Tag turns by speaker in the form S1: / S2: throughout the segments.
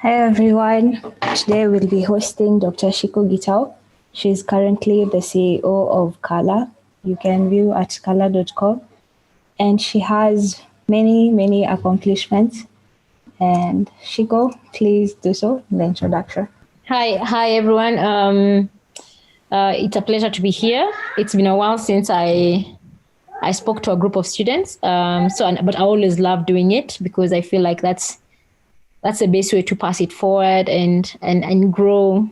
S1: Hi everyone. Today we'll be hosting Dr. Shikoh Gitau. She is currently the CEO of Qhala. You can view at qhala.com. And she has many accomplishments. And Shikoh, please do so in the introduction.
S2: Hi everyone. It's a pleasure to be here. It's been a while since I spoke to a group of students. But I always love doing it because I feel like that's the best way to pass it forward and grow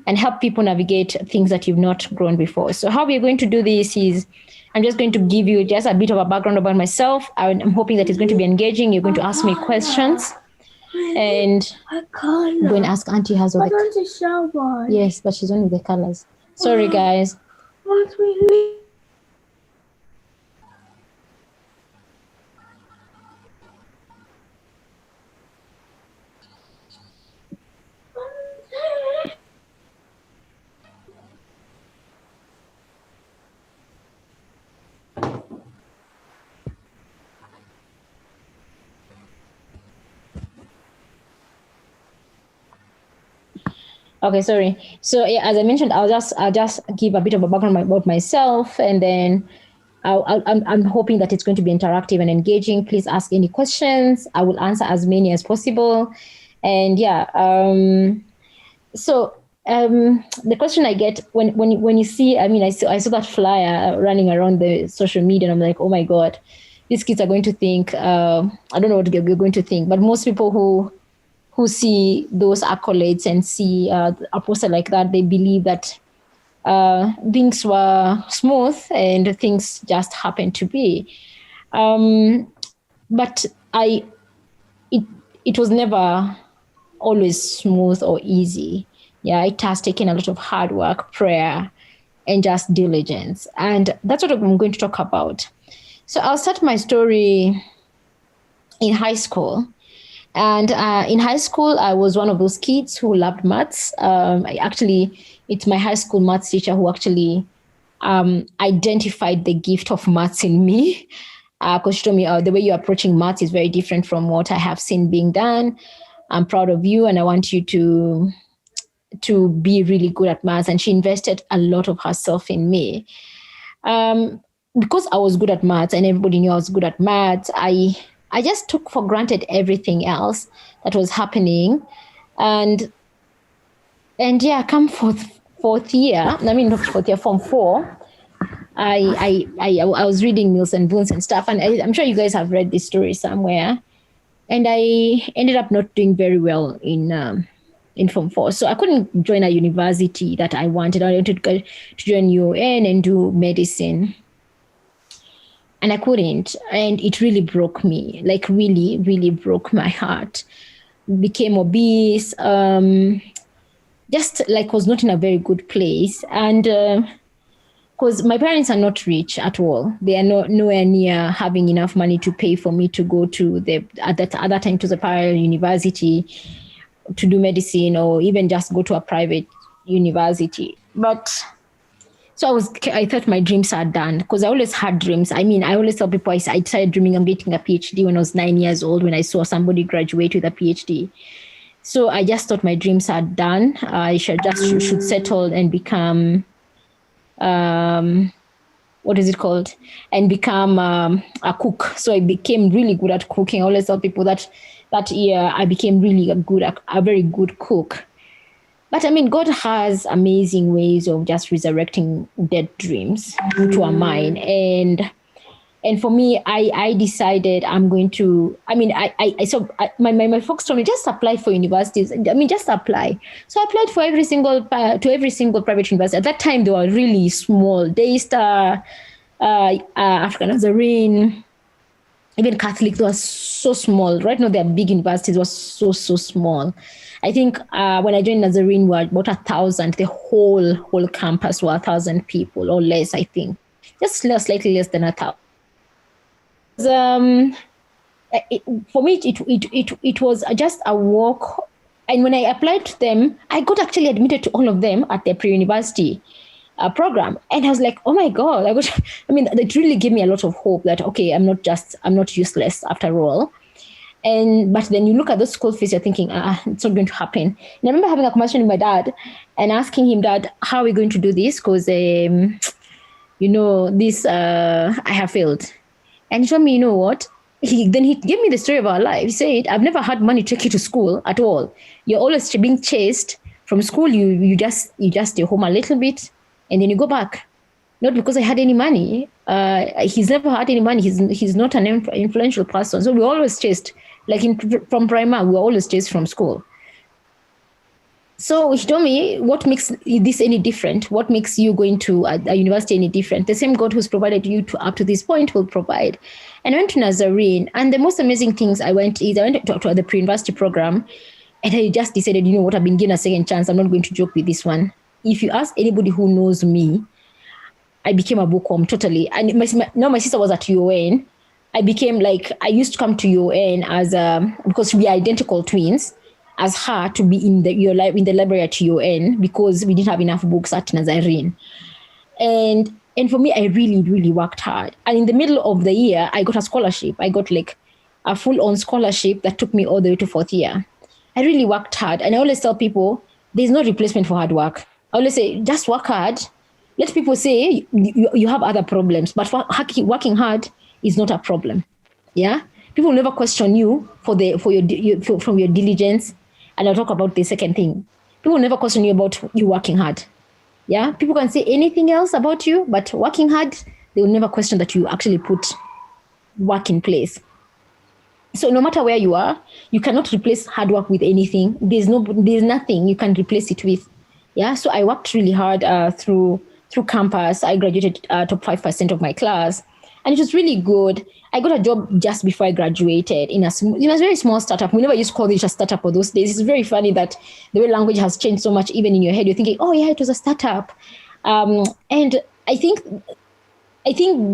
S2: and help people navigate things that you've not grown before. So how we're going to do this is I'm just going to give you just a bit of a background about myself. I'm hoping that it's going to be engaging. You're going to ask me questions. And go and ask Auntie has all the shower. Yes, but she's only the colors. Sorry, guys. Once we leave. Okay, sorry. So yeah, as I mentioned, I'll just give a bit of a background about myself, and then I'm hoping that it's going to be interactive and engaging. Please ask any questions. I will answer as many as possible. And yeah, the question I get when you see, I saw that flyer running around the social media, and I'm like, oh my God, these kids are going to think, I don't know what they're going to think, but most people who see those accolades and see a poster like that, they believe that things were smooth and things just happened to be. But it was never always smooth or easy. Yeah, it has taken a lot of hard work, prayer, and just diligence. And that's what I'm going to talk about. So I'll start my story in high school. And in high school, I was one of those kids who loved maths. It's my high school maths teacher who actually identified the gift of maths in me. Because she told me, the way you're approaching maths is very different from what I have seen being done. I'm proud of you, and I want you to be really good at maths. And she invested a lot of herself in me. Because I was good at maths and everybody knew I was good at maths, I just took for granted everything else that was happening. And yeah, come fourth year, not fourth year, Form 4, I was reading Mills and Boons and stuff. And I'm sure you guys have read this story somewhere. And I ended up not doing very well in Form 4. So I couldn't join a university that I wanted. I wanted to go to join UON and do medicine. And I couldn't. And it really broke me, like really, really broke my heart. Became obese, just like was not in a very good place. And because my parents are not rich at all. They are nowhere near having enough money to pay for me to go to at that time to the parallel university to do medicine, or even just go to a private university. But so I thought my dreams are done, because I always had dreams. I always tell people I started dreaming of getting a PhD when I was 9 years old, when I saw somebody graduate with a PhD. So I just thought my dreams are done. I should settle and become, what is it called? And become a cook. So I became really good at cooking. I always tell people that year I became really a very good cook. But God has amazing ways of just resurrecting dead dreams to a mind. And for me, I decided I'm going to, my folks told me, just apply for universities. Just apply. So I applied for every single private university. At that time, they were really small. Daystar, African Nazarene, even Catholic, they were so small. Right now, they're big universities, were so small. I think when I joined Nazarene, we were about 1,000. The whole campus were 1,000 people or less, I think. Just slightly less than 1,000. For me, it was just a walk. And when I applied to them, I got actually admitted to all of them at their pre-university program. And I was like, oh my God, it really gave me a lot of hope that, okay, I'm not useless after all. But then you look at those school fees, you're thinking, it's not going to happen. And I remember having a conversation with my dad and asking him, Dad, how are we going to do this? Because, I have failed. And he told me, you know what? Then he gave me the story of our life. He said, I've never had money to take you to school at all. You're always being chased from school. You just stay home a little bit and then you go back. Not because I had any money. He's never had any money. He's not an influential person. So we're always chased. Like from primary, we're always chased from school. So he told me, what makes this any different? What makes you going to a university any different? The same God who's provided you up to this point will provide. And I went to Nazarene. And the most amazing things I went to the pre-university program. And I just decided, you know what, I've been given a second chance. I'm not going to joke with this one. If you ask anybody who knows me, I became a bookworm totally. And my sister was at UN. I used to come to UN because we are identical twins, as her to be in the library at UN because we didn't have enough books at Nazarene. And for me, I really, really worked hard. And in the middle of the year, I got a scholarship. I got like a full-on scholarship that took me all the way to fourth year. I really worked hard. And I always tell people, there's no replacement for hard work. I always say, just work hard. Let people say you have other problems, but working hard is not a problem. Yeah, people will never question you from your diligence, and I'll talk about the second thing. People will never question you about you working hard. Yeah, people can say anything else about you, but working hard, they will never question that you actually put work in place. So no matter where you are, you cannot replace hard work with anything. There's nothing you can replace it with. Yeah, so I worked really hard through campus. I graduated top 5% of my class. And it was really good. I got a job just before I graduated in a very small startup. We never used to call it a startup for those days. It's very funny that the way language has changed so much, even in your head, you're thinking, oh yeah, it was a startup. And I think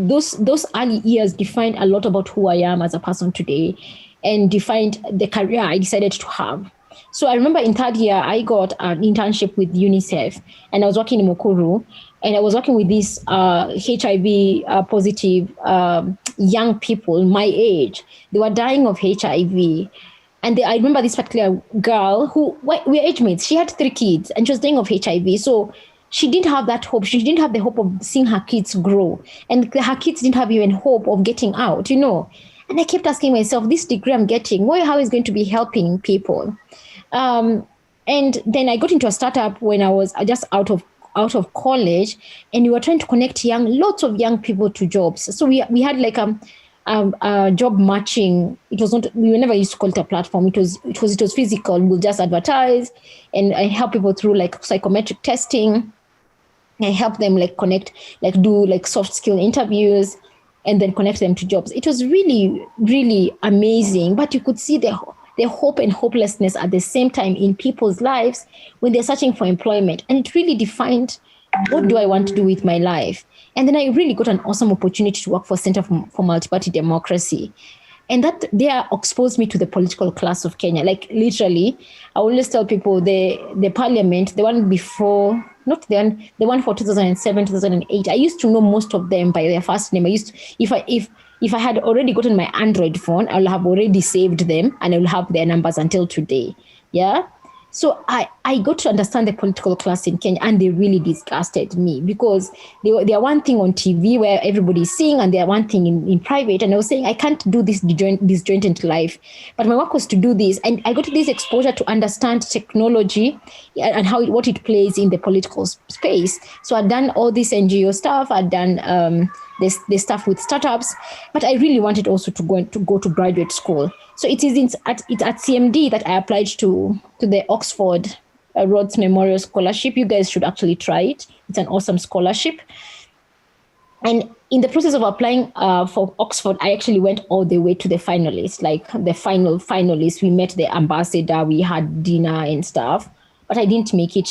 S2: those early years defined a lot about who I am as a person today and defined the career I decided to have. So I remember in third year, I got an internship with UNICEF and I was working in Mukuru. And I was working with these HIV positive young people my age. They were dying of HIV. And I remember this particular girl who, we're age mates. She had 3 kids and she was dying of HIV. So she didn't have that hope. She didn't have the hope of seeing her kids grow. And her kids didn't have even hope of getting out, And I kept asking myself, this degree I'm getting, how is it going to be helping people? And then I got into a startup when I was just out of college, and we were trying to connect lots of young people to jobs. So we had like a job matching. It was not, we never used to call it a platform. It was physical. We'll just advertise and help people through like psychometric testing. I help them like connect, like do like soft skill interviews and then connect them to jobs. It was really, really amazing. But you could see the hope and hopelessness at the same time in people's lives when they're searching for employment. And it really defined, what do I want to do with my life? And then I really got an awesome opportunity to work for Center for Multi-Party Democracy. And that there exposed me to the political class of Kenya. Like literally, I always tell people the parliament, the one before, not the one for 2007, 2008, I used to know most of them by their first name. I used to, if I had already gotten my Android phone, I will have already saved them and I will have their numbers until today. Yeah. So I got to understand the political class in Kenya, and they really disgusted me because they are one thing on TV where everybody's seeing, and they are one thing in private. And I was saying, I can't do this disjointed life. But my work was to do this. And I got this exposure to understand technology and what it plays in the political space. So I'd done all this NGO stuff. I'd done the stuff with startups, but I really wanted also to go to graduate school. So it's at CMD that I applied to the Oxford Rhodes Memorial Scholarship. You guys should actually try it. It's an awesome scholarship. And in the process of applying for Oxford, I actually went all the way to the finalists, like the final finalists. We met the ambassador, we had dinner and stuff, but I didn't make it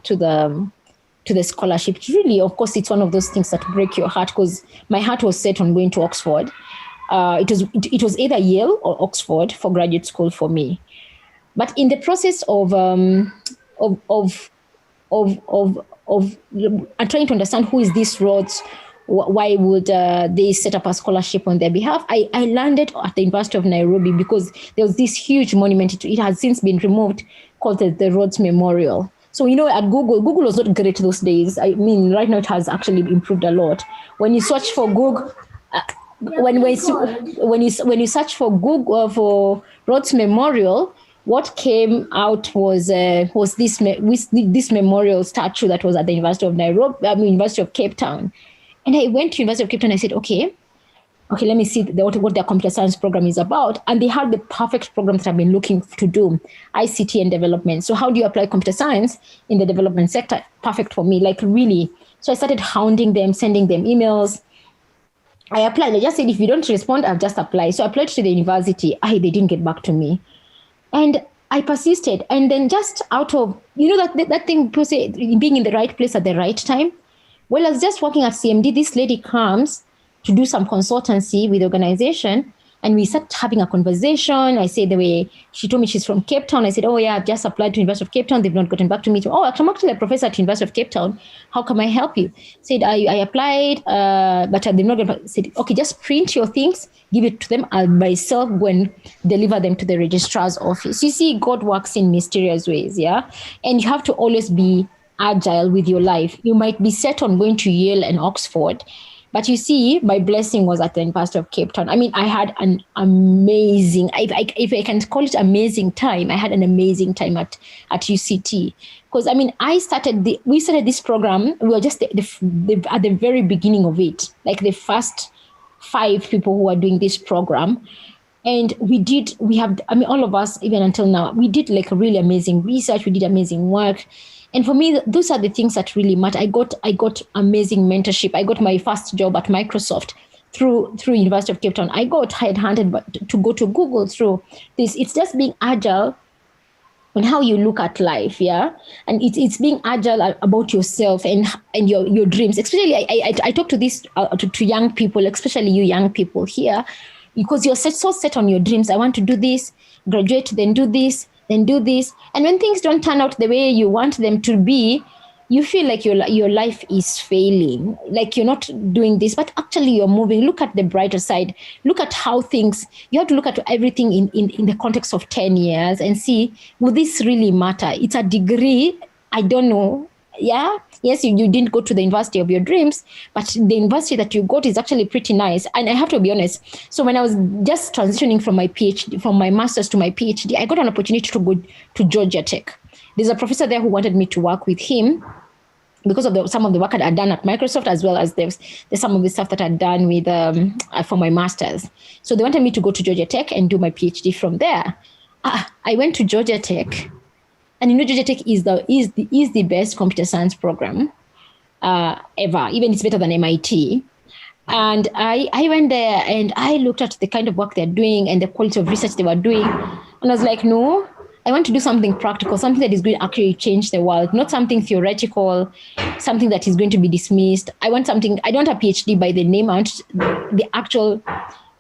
S2: to the scholarship. Really, of course, it's one of those things that break your heart, because my heart was set on going to Oxford. It was either Yale or Oxford for graduate school for me. But in the process of trying to understand who is this Rhodes, Why would they set up a scholarship on their behalf? I landed at the University of Nairobi because there was this huge monument. It has since been removed, called the Rhodes Memorial. So, at Google was not great those days. I mean, right now it has actually improved a lot. When you search for Google, when you search for Google for Rhodes Memorial, what came out was this memorial statue that was at the University of University of Cape Town. And I went to University of Cape Town. I said, okay, let me see what their computer science program is about. And they had the perfect program that I've been looking to do, ICT and development. So how do you apply computer science in the development sector? Perfect for me, like really. So I started hounding them, sending them emails. I applied. I just said, if you don't respond, I'll just apply. So I applied to the university. They didn't get back to me. And I persisted. And then just out of, that thing, people say, being in the right place at the right time. Well, I was just working at CMD. This lady comes to do some consultancy with the organization. And we started having a conversation. I said the way she told me she's from Cape Town. I said, oh yeah, I've just applied to University of Cape Town. They've not gotten back to me. Oh, I'm actually a professor at University of Cape Town. How can I help you? Said, I applied, but they've not gotten back. Said, okay, just print your things, give it to them. I'll myself go and deliver them to the registrar's office. You see, God works in mysterious ways, yeah? And you have to always be agile with your life. You might be set on going to Yale and Oxford, but you see, my blessing was at the University of Cape Town. I mean, I had an amazing, if I can call it amazing time, I had an amazing time at UCT. Because, I mean, we started this program, we were just at the very beginning of it, like the first 5 people who were doing this program. And all of us, even until now, we did like a really amazing research, we did amazing work. And for me, those are the things that really matter. I got amazing mentorship. I got my first job at Microsoft through University of Cape Town. I got headhunted to go to Google through this. It's just being agile on how you look at life, yeah? And it's being agile about yourself and your dreams. Especially, I talk to this to young people, especially you young people here, because you're so set on your dreams. I want to do this, graduate, then do this, then do this. And when things don't turn out the way you want them to be, you feel like your life is failing, like you're not doing this, but actually you're moving. Look at the brighter side. Look at how you have to look at everything in the context of 10 years and see, will this really matter? It's a degree. I don't know. Yeah. Yes, you didn't go to the university of your dreams, but the university that you got is actually pretty nice. And I have to be honest. So when I was just transitioning from my PhD, from my master's to my PhD, I got an opportunity to go to Georgia Tech. There's a professor there who wanted me to work with him because of some of the work I had done at Microsoft, as well as there's some of the stuff that I'd done with for my master's. So they wanted me to go to Georgia Tech and do my PhD from there. I went to Georgia Tech. And Georgia Tech is the best computer science program ever. Even it's better than MIT. And I went there and I looked at the kind of work they're doing and the quality of research they were doing. And I was like, no, I want to do something practical, something that is going to actually change the world, not something theoretical, something that is going to be dismissed. I want a PhD by the name. I want the actual,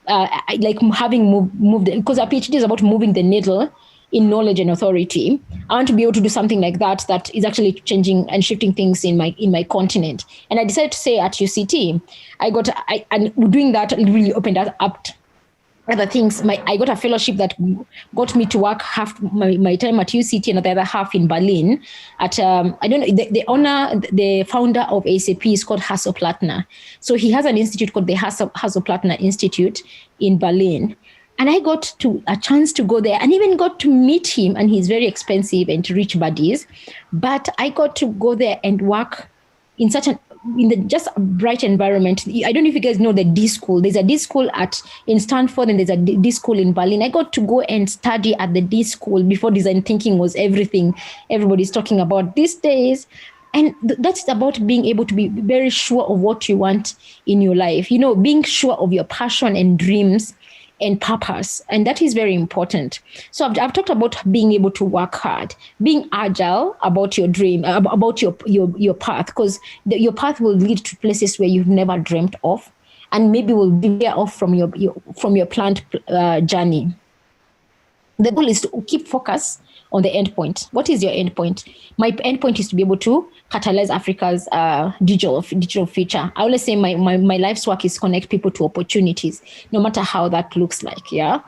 S2: like having moved, because a PhD is about moving the needle in knowledge and authority. I want to be able to do something like that is actually changing and shifting things in my continent. And I decided to say at UCT, and doing that really opened up other things. I got a fellowship that got me to work half my time at UCT and the other half in Berlin. At I don't know, the founder of ASAP is called Hasso Plattner. So he has an institute called the Hasso Plattner Institute in Berlin. And I got a chance to go there and even got to meet him, and he's very expensive and rich buddies. But I got to go there and work in just a bright environment. I don't know if you guys know the D School. There's a D School in Stanford and there's a D School in Berlin. I got to go and study at the D School before design thinking was everything everybody's talking about these days. And that's about being able to be very sure of what you want in your life. Being sure of your passion and dreams and purpose. And that is very important. So I've talked about being able to work hard, being agile about your dream, about your path, because your path will lead to places where you've never dreamt of, and maybe will veer off from your planned journey. The goal is to keep focus on the endpoint. What is your endpoint? My endpoint is to be able to catalyze Africa's digital future. I always say my life's work is connect people to opportunities, no matter how that looks like. Yeah.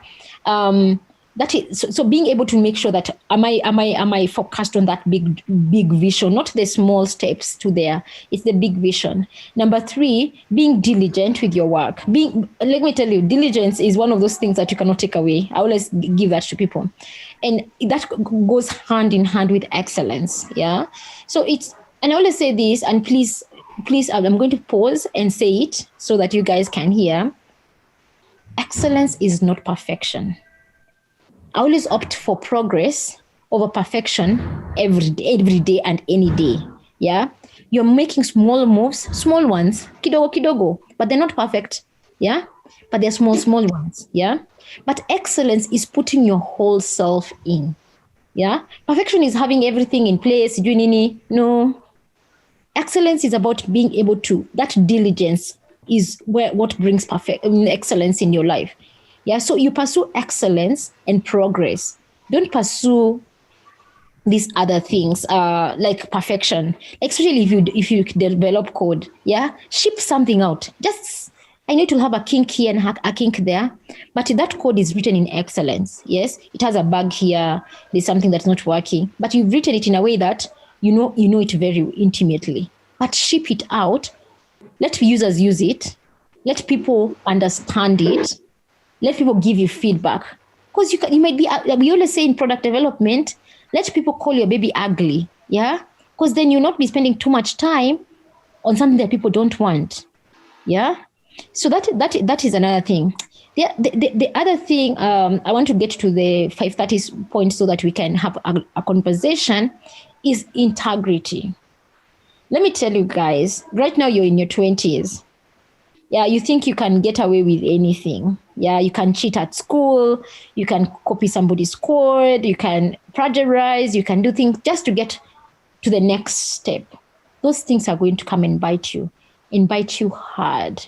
S2: That is so being able to make sure that am I focused on that big vision, not the small steps to there. It's the big vision. Number 3, being diligent with your work. Let me tell you, diligence is one of those things that you cannot take away. I always give that to people, and that goes hand in hand with excellence. Yeah. So and I always say this, and please, I'm going to pause and say it so that you guys can hear. Excellence is not perfection. I always opt for progress over perfection every day and any day. Yeah. You're making small moves, small ones, kidogo, but they're not perfect. Yeah. But they're small ones. Yeah. But excellence is putting your whole self in. Yeah. Perfection is having everything in place. No. Excellence is about being able to, that diligence is what brings excellence in your life. Yeah, so you pursue excellence and progress. Don't pursue these other things like perfection. Especially if you develop code, yeah, ship something out. Just I need to have a kink here and a kink there, but that code is written in excellence. Yes, it has a bug here. There's something that's not working, but you've written it in a way that you know it very intimately. But ship it out. Let users use it. Let people understand it. Let people give you feedback, because you might be. We always say in product development, let people call your baby ugly, yeah, because then you'll not be spending too much time on something that people don't want, yeah. So that is another thing. The other thing, I want to get to the 530 point so that we can have a conversation, is integrity. Let me tell you guys, right now you're in your 20s. Yeah, you think you can get away with anything. Yeah, you can cheat at school, you can copy somebody's code, you can plagiarize, you can do things just to get to the next step. Those things are going to come and bite you hard.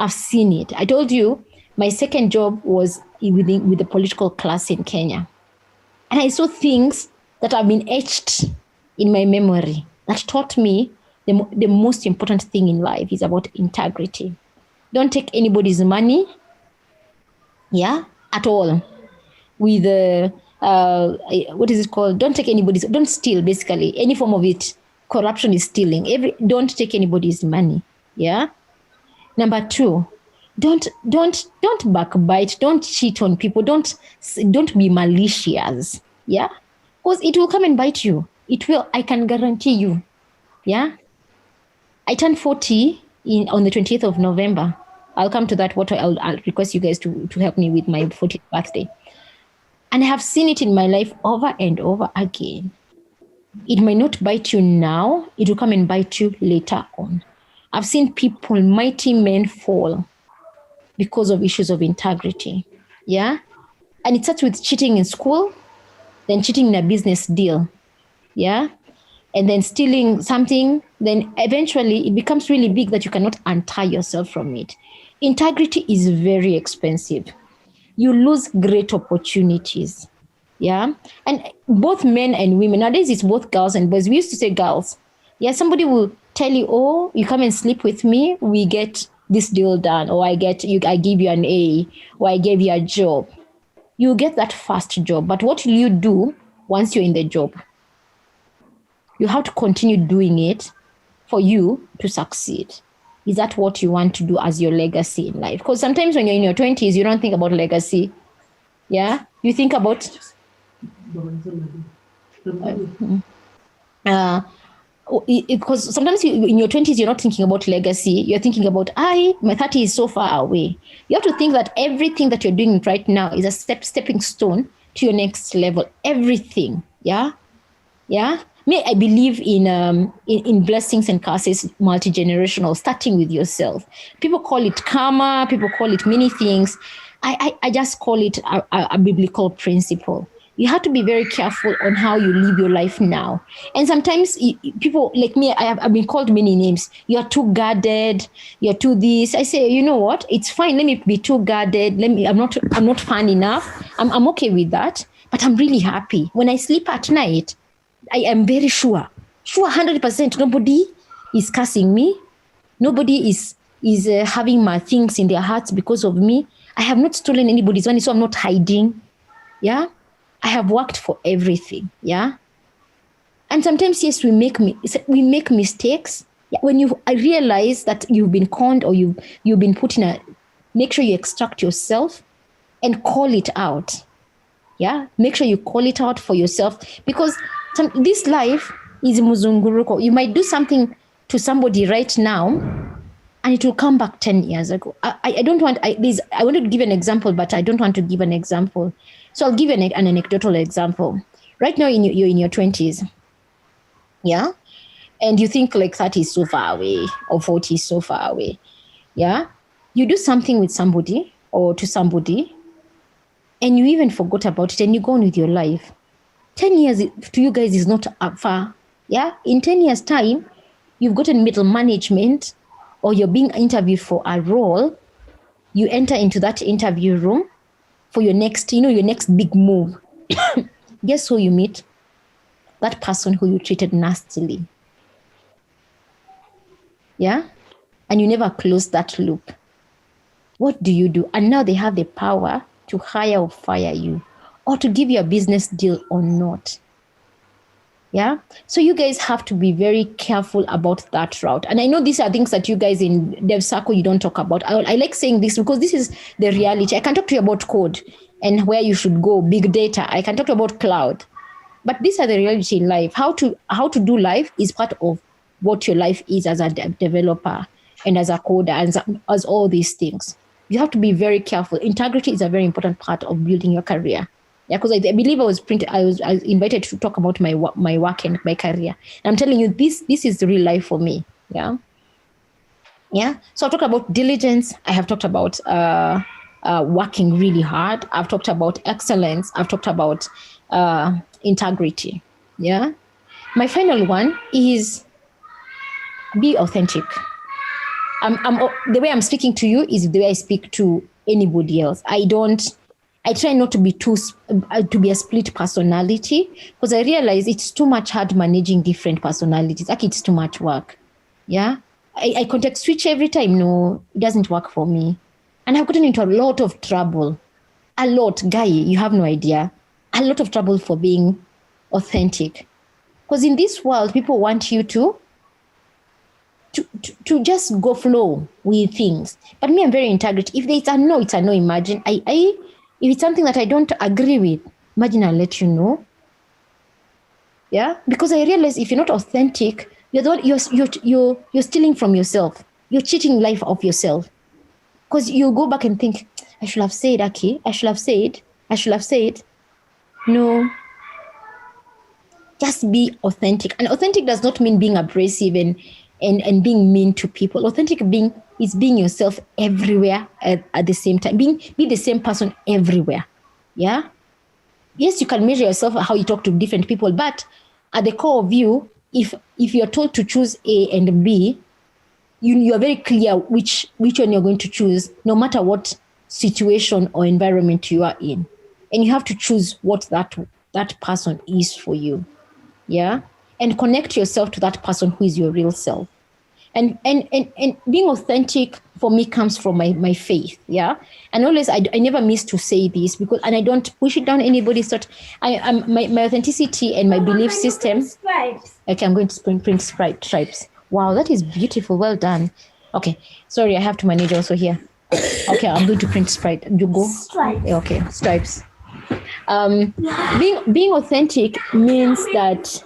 S2: I've seen it. I told you, my second job was with the political class in Kenya. And I saw things that have been etched in my memory that taught me the most important thing in life is about integrity. Don't take anybody's money, yeah, at all. With what is it called? Don't steal, basically. Any form of it, corruption is stealing. Don't take anybody's money, yeah. Number 2, don't backbite, don't cheat on people, don't be malicious, yeah, because it will come and bite you. It will, I can guarantee you, yeah. I turned 40 on the 20th of November. I'll come to that. I'll request you guys to help me with my 40th birthday. And I have seen it in my life over and over again. It may not bite you now. It will come and bite you later on. I've seen people, mighty men, fall because of issues of integrity. Yeah. And it starts with cheating in school, then cheating in a business deal. Yeah. And then stealing something, then eventually it becomes really big that you cannot untie yourself from it. Integrity is very expensive. You lose great opportunities. Yeah. And both men and women, nowadays it's both girls and boys. We used to say girls. Yeah. Somebody will tell you, oh, you come and sleep with me, we get this deal done. Or I give you an A, or I gave you a job. You get that first job. But what will you do once you're in the job? You have to continue doing it for you to succeed. Is that what you want to do as your legacy in life? Because sometimes when you're in your 20s, you don't think about legacy. Yeah? You think about... because sometimes in your 20s, you're not thinking about legacy. You're thinking about, my 30 is so far away. You have to think that everything that you're doing right now is a stepping stone to your next level. Everything. Yeah? Yeah? I believe in blessings and curses, multi-generational, starting with yourself. People call it karma. People call it many things. I just call it a biblical principle. You have to be very careful on how you live your life now. And sometimes people like me, I've been called many names. You're too guarded. You're too this. I say, you know what? It's fine. Let me be too guarded. I'm not fun enough. I'm okay with that. but I'm really happy. When I sleep at night, I am very sure 100%, nobody is cursing me. Nobody is having my things in their hearts because of me. I have not stolen anybody's money, so I'm not hiding. Yeah. I have worked for everything. Yeah. And sometimes, yes, we make mistakes. Yeah. When I realize that you've been conned or you've been put in make sure you extract yourself and call it out. Yeah. Make sure you call it out for yourself, because this life is muzunguruko. You might do something to somebody right now, and it will come back 10 years ago. I don't want, I wanted to give an example, but I don't want to give an example. So I'll give you an anecdotal example. Right now, you're in your 20s. Yeah. And you think like 30 is so far away or 40 is so far away. Yeah. You do something with somebody or to somebody, and you even forgot about it, and you go on with your life. 10 years to you guys is not far. Yeah. In 10 years' time, you've gotten middle management, or you're being interviewed for a role. You enter into that interview room for your next big move. Guess who you meet? That person who you treated nastily. Yeah? And you never close that loop. What do? And now they have the power to hire or fire you, or to give you a business deal or not. Yeah. So you guys have to be very careful about that route. And I know these are things that you guys in DevCircle, you don't talk about. I like saying this because this is the reality. I can talk to you about code and where you should go, big data. I can talk to you about cloud. But these are the reality in life. How to do life is part of what your life is as a developer and as a coder and as all these things. You have to be very careful. Integrity is a very important part of building your career. Yeah, because I believe I was invited to talk about my work and my career. And I'm telling you, this is the real life for me. Yeah. Yeah. So I've talked about diligence. I have talked about working really hard. I've talked about excellence. I've talked about integrity. Yeah. My final one is be authentic. The way I'm speaking to you is the way I speak to anybody else. I try not to be to be a split personality, because I realize it's too much hard managing different personalities. Like, it's too much work. Yeah. I context switch every time. No, it doesn't work for me. And I've gotten into a lot of trouble. A lot, Guy, you have no idea. A lot of trouble for being authentic. Because in this world, people want you to just go flow with things. But me, I'm very integrity. If it's a no, it's a no. Imagine if it's something that I don't agree with, imagine I'll let you know. Yeah, because I realize if you're not authentic, you're stealing from yourself. You're cheating life of yourself. Because you go back and think, I should have said, okay, I should have said. No. Just be authentic. And authentic does not mean being abrasive and being mean to people. Authentic is being yourself everywhere at the same time. Be the same person everywhere. Yeah. Yes, you can measure yourself how you talk to different people, but at the core of you, if you're told to choose A and B, you are very clear which one you're going to choose, no matter what situation or environment you are in. And you have to choose what that person is for you. Yeah. And connect yourself to that person who is your real self. And being authentic for me comes from my faith. Yeah. And always, I never miss to say this, and I don't push it down anybody's thought. My authenticity and my belief system. Okay, I'm going to print stripes. Wow, that is beautiful. Well done. Okay. Sorry, I have to manage also here. Okay, I'm going to print stripe. You go. Stripes. Okay, stripes. Being authentic means that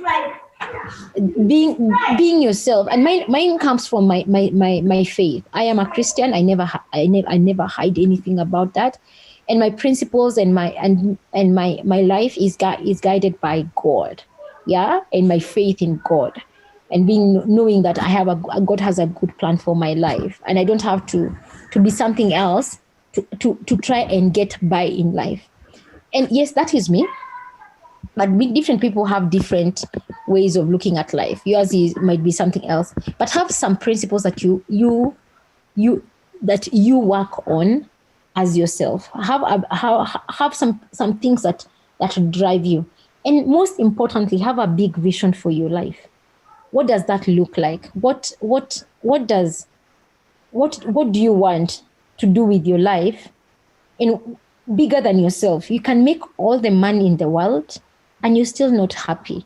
S2: being yourself, and mine comes from my faith. I am a Christian. I never hide anything about that, and my principles and my life is guided by God. Yeah, and my faith in God, and knowing that God has a good plan for my life, and I don't have to be something else to try and get by in life. And yes, that is me. But different people have different ways of looking at life. Yours might be something else. But have some principles that you work on as yourself. Have some things that that will drive you. And most importantly, have a big vision for your life. What does that look like? What do you want to do with your life? And bigger than yourself. You can make all the money in the world and you're still not happy.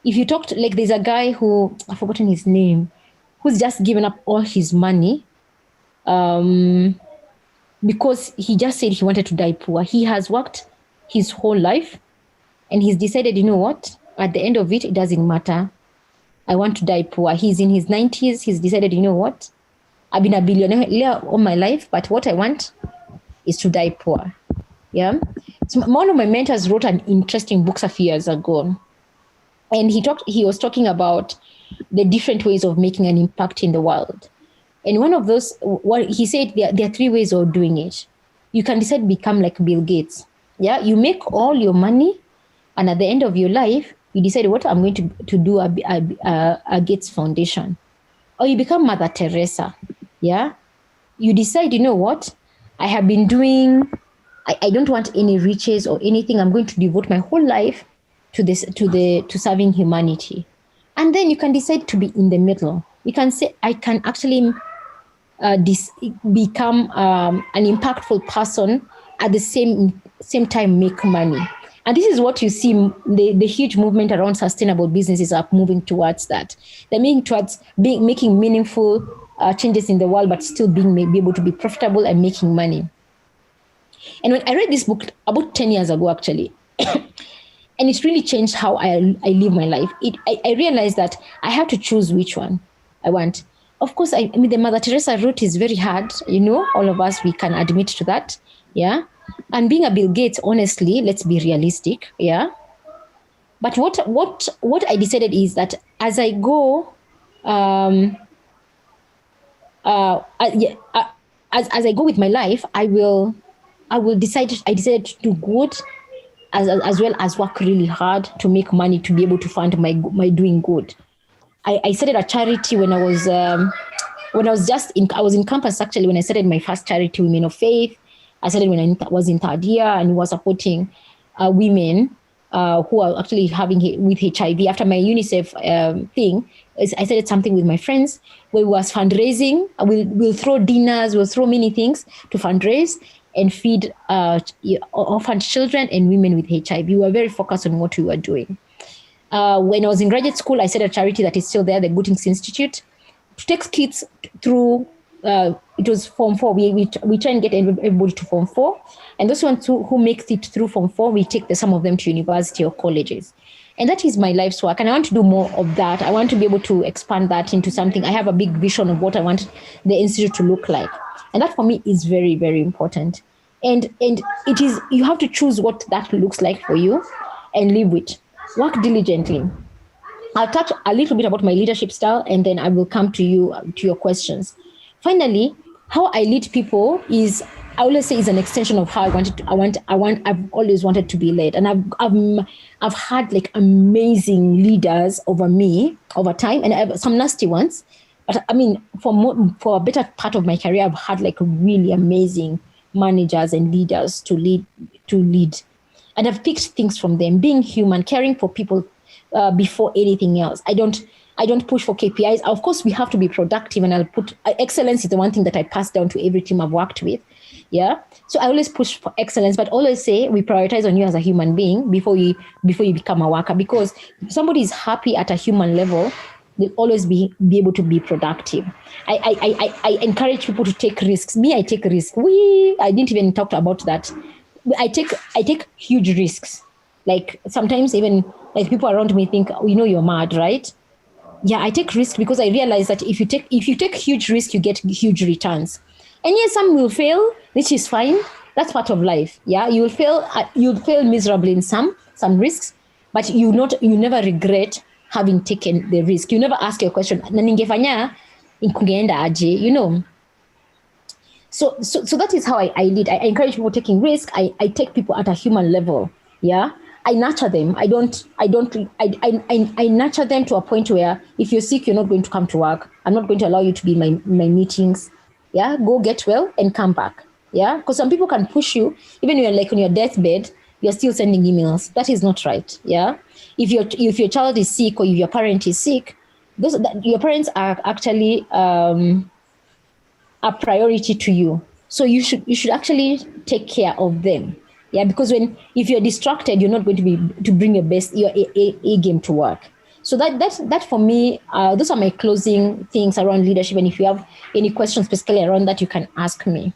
S2: If you talk to, like, there's a guy who, I've forgotten his name, who's just given up all his money because he just said he wanted to die poor. He has worked his whole life and he's decided, you know what, at the end of it, it doesn't matter. I want to die poor. He's in his 90s. He's decided, you know what, I've been a billionaire all my life, but what I want is to die poor. Yeah. So one of my mentors wrote an interesting book a few years ago. And he was talking about the different ways of making an impact in the world. And one of those, what he said, there are three ways of doing it. You can decide to become like Bill Gates. Yeah. You make all your money, and at the end of your life, you decide what I'm going to do a Gates Foundation. Or you become Mother Teresa. Yeah. You decide, you know what, I have been doing, I don't want any riches or anything. I'm going to devote my whole life to serving humanity. And then you can decide to be in the middle. You can say, I can actually become an impactful person at the same time make money. And this is what you see, the huge movement around sustainable businesses are moving towards that. They're moving towards making meaningful changes in the world, but still be able to be profitable and making money. And when I read this book about 10 years ago, actually, and it's really changed how I live my life. I realized that I have to choose which one I want. Of course, I mean, the Mother Teresa route is very hard. You know, all of us, we can admit to that. Yeah. And being a Bill Gates, honestly, let's be realistic. Yeah. But what I decided is that as I go, as I go with my life, I decided to do good as well as work really hard to make money to be able to fund my doing good. I started a charity when I was in campus, actually, when I started my first charity, Women of Faith. I started when I was in third year and was supporting women who are actually having with HIV. After my UNICEF thing, I started something with my friends where we was fundraising. We'll throw dinners, we'll throw many things to fundraise and feed orphan children and women with HIV. We were very focused on what we were doing. When I was in graduate school, I started a charity that is still there, the Guetings Institute, to take kids through, it was Form 4. We try and get everybody to Form 4. And those ones who make it through Form 4, we take some of them to university or colleges. And that is my life's work. And I want to do more of that. I want to be able to expand that into something. I have a big vision of what I want the institute to look like. And that for me is very, very important. And it is, you have to choose what that looks like for you and live with. Work diligently. I'll touch a little bit about my leadership style, and then I will come to you, to your questions. Finally, how I lead people is, I always say, is an extension of how I've always wanted to be led. And I've had like amazing leaders over me over time, and I have some nasty ones. But I mean, for a better part of my career, I've had like really amazing managers and leaders to lead. And I've picked things from them: being human, caring for people before anything else. I don't push for KPIs. Of course, we have to be productive, and I'll put excellence is the one thing that I pass down to every team I've worked with. Yeah. So I always push for excellence, but always say we prioritize on you as a human being before you become a worker, because if somebody is happy at a human level, they'll always be able to be productive. I encourage people to take risks. Me, I take risks. I didn't even talk about that. I take huge risks. Like sometimes even like people around me think, oh, you're mad, right? Yeah, I take risks because I realize that if you take huge risks, you get huge returns. And yes, some will fail, which is fine. That's part of life. Yeah, you'll fail miserably in some risks, but you never regret having taken the risk. You never ask your question, na ningefanya inkungeenda aje, So that is how I lead. I encourage people taking risk. I take people at a human level. Yeah. I nurture them. I nurture them to a point where if you're sick, you're not going to come to work. I'm not going to allow you to be in my meetings. Yeah. Go get well and come back. Yeah. Because some people can push you, even when you're like on your deathbed, you're still sending emails. That is not right. Yeah. If your child is sick or if your parent is sick, your parents are actually a priority to you. So you should actually take care of them. Yeah, because if you're distracted, you're not going to bring your A game to work. So that for me, those are my closing things around leadership. And if you have any questions specifically around that, you can ask me.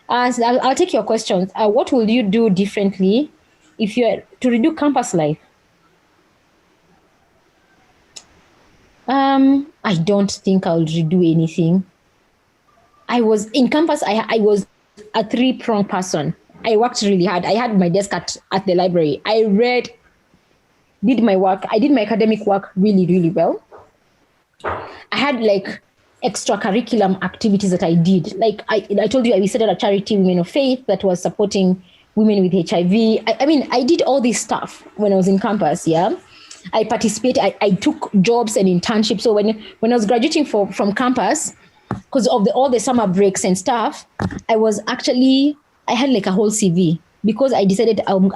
S2: So I'll take your questions. What will you do differently if you're to redo campus life? I don't think I'll redo anything. I was in campus. I was a 3-pronged person. I worked really hard. I had my desk at the library. I read, did my work. I did my academic work really, really well. I had like extracurricular activities that I did. Like I told you, I started a charity, Women of Faith, that was supporting women with HIV. I did all this stuff when I was in campus. Yeah. I participated. I took jobs and internships. So when I was graduating from campus, because of all the summer breaks and stuff, I had like a whole CV, because I decided I'm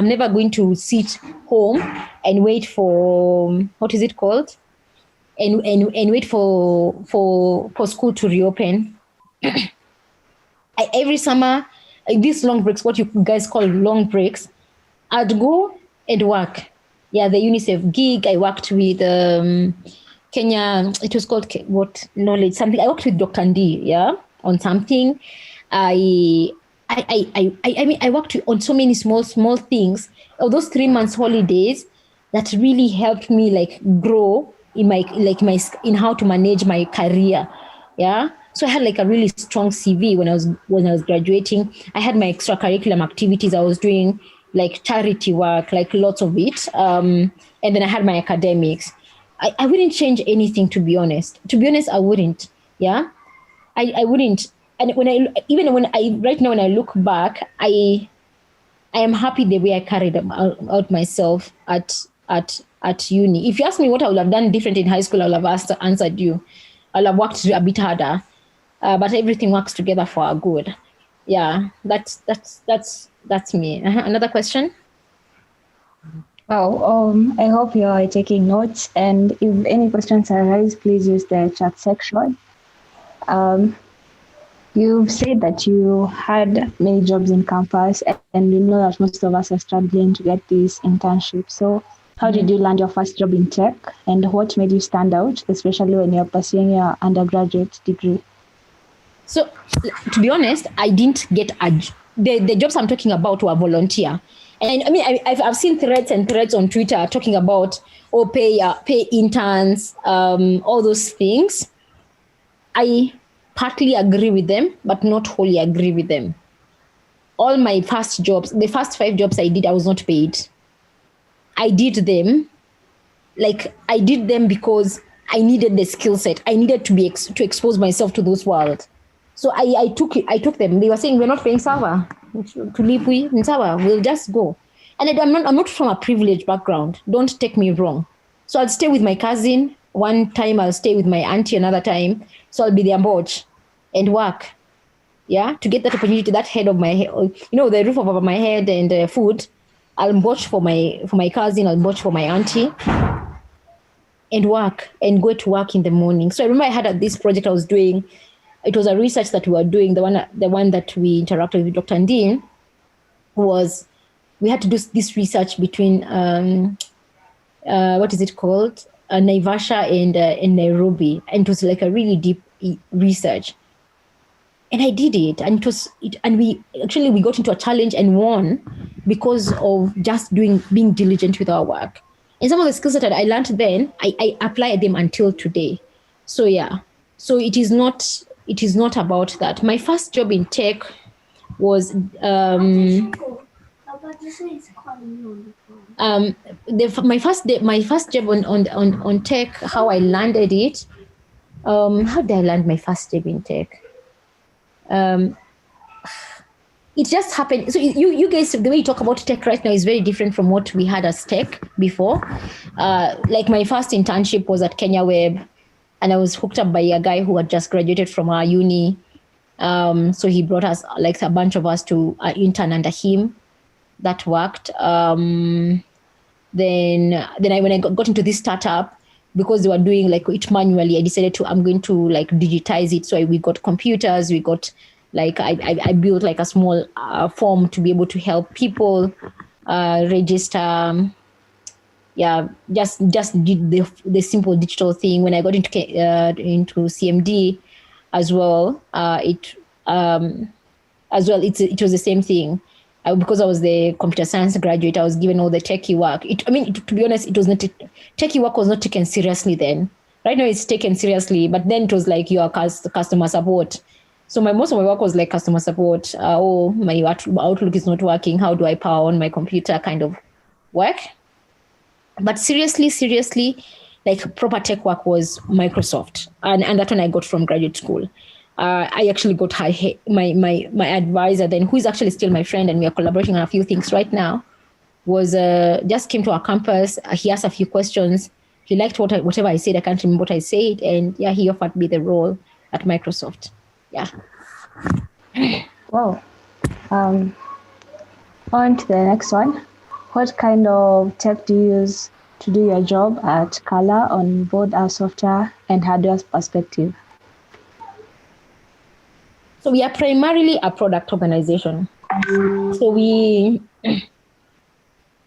S2: never going to sit home and wait for, what is it called? And wait for school to reopen. Every summer, these long breaks, what you guys call long breaks, I'd go and work. Yeah, the UNICEF gig, I worked with Kenya, it was called what knowledge, something. I worked with Dr. Ndi, yeah, on something. I worked on so many small things. Those 3 months holidays that really helped me like grow in in how to manage my career. Yeah. So I had like a really strong CV when I was graduating. I had my extracurricular activities. I was doing like charity work, like lots of it. And then I had my academics. I wouldn't change anything, to be honest. I wouldn't. Yeah. I wouldn't. And right now when I look back, I am happy the way I carried out myself at uni. If you ask me what I would have done different in high school, I would have answered you. I'll have worked a bit harder, but everything works together for our good. Yeah, that's me. Another question?
S1: Wow, I hope you are taking notes, and if any questions arise, please use the chat section. You've said that you had many jobs in campus, and you know that most of us are struggling to get these internships. So how did you land your first job in tech, and what made you stand out, especially when you're pursuing your undergraduate degree?
S2: So to be honest, I didn't get the jobs I'm talking about were volunteer. And I mean, I've seen threads on Twitter talking about, pay interns, all those things. I partly agree with them, but not wholly agree with them. All my first jobs, the first 5 jobs I did, I was not paid. I did them because I needed the skill set. I needed to expose myself to those worlds. So I took them. They were saying, we're not paying Sawa to live in Sawa. We'll just go. And I'm not from a privileged background. Don't take me wrong. So I'll stay with my cousin. One time I'll stay with my auntie another time. So I'll be the amboch and work. Yeah, to get that opportunity, that head of my head, the roof over my head and food. I'll watch for my cousin. I'll watch for my auntie. And work and go to work in the morning. So I remember I had this project I was doing. It was a research that we were doing. The one that we interacted with Dr. Ndin was, we had to do this research between what is it called, Naivasha and Nairobi, and it was like a really deep research. And I did it, and we got into a challenge and won because of just being diligent with our work. And some of the skills that I learned then, I applied them until today. So yeah, so it is not about that. My first job in tech was my first job on tech. How I landed it. How did I land my first job in tech? It just happened. So you guys, the way you talk about tech right now is very different from what we had as tech before. Like my first internship was at Kenya Web, and I was hooked up by a guy who had just graduated from our uni. So he brought us, like a bunch of us, to intern under him. that worked. Then when I got into this startup, because they were doing like it manually, I decided I'm going to like digitize it. So we got computers, we got like, I built like a small form to be able to help people register. Yeah, just did the simple digital thing. When I got into CMD as well, it was the same thing. Because I was the computer science graduate, I was given all the techie work. To be honest, it was not techie work was not taken seriously then. Right now, it's taken seriously, but then it was like your customer support. So most of my work was like customer support. My Outlook is not working. How do I power on my computer? Kind of work. But seriously, like proper tech work was Microsoft, and that one I got from graduate school. I actually got my advisor then, who is actually still my friend, and we are collaborating on a few things right now, was just came to our campus. He asked a few questions. He liked whatever I said. I can't remember what I said. And yeah, he offered me the role at Microsoft. Yeah.
S1: Wow. On to the next one. What kind of tech do you use to do your job at Qhala on both a software and hardware perspective?
S2: So we are primarily a product organization. So we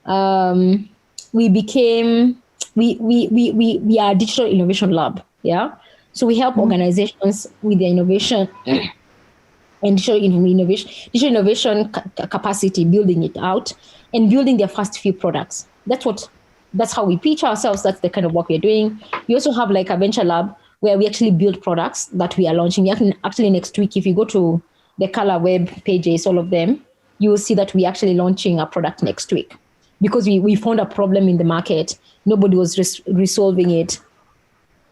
S2: are a digital innovation lab. Yeah. So we help organizations with their innovation and digital innovation capacity, building it out and building their first few products. That's how we pitch ourselves. That's the kind of work we're doing. We also have like a venture lab where we actually build products that we are launching. Actually, next week, if you go to the Qhala web pages, all of them, you will see that we're actually launching a product next week, because we found a problem in the market. Nobody was resolving it.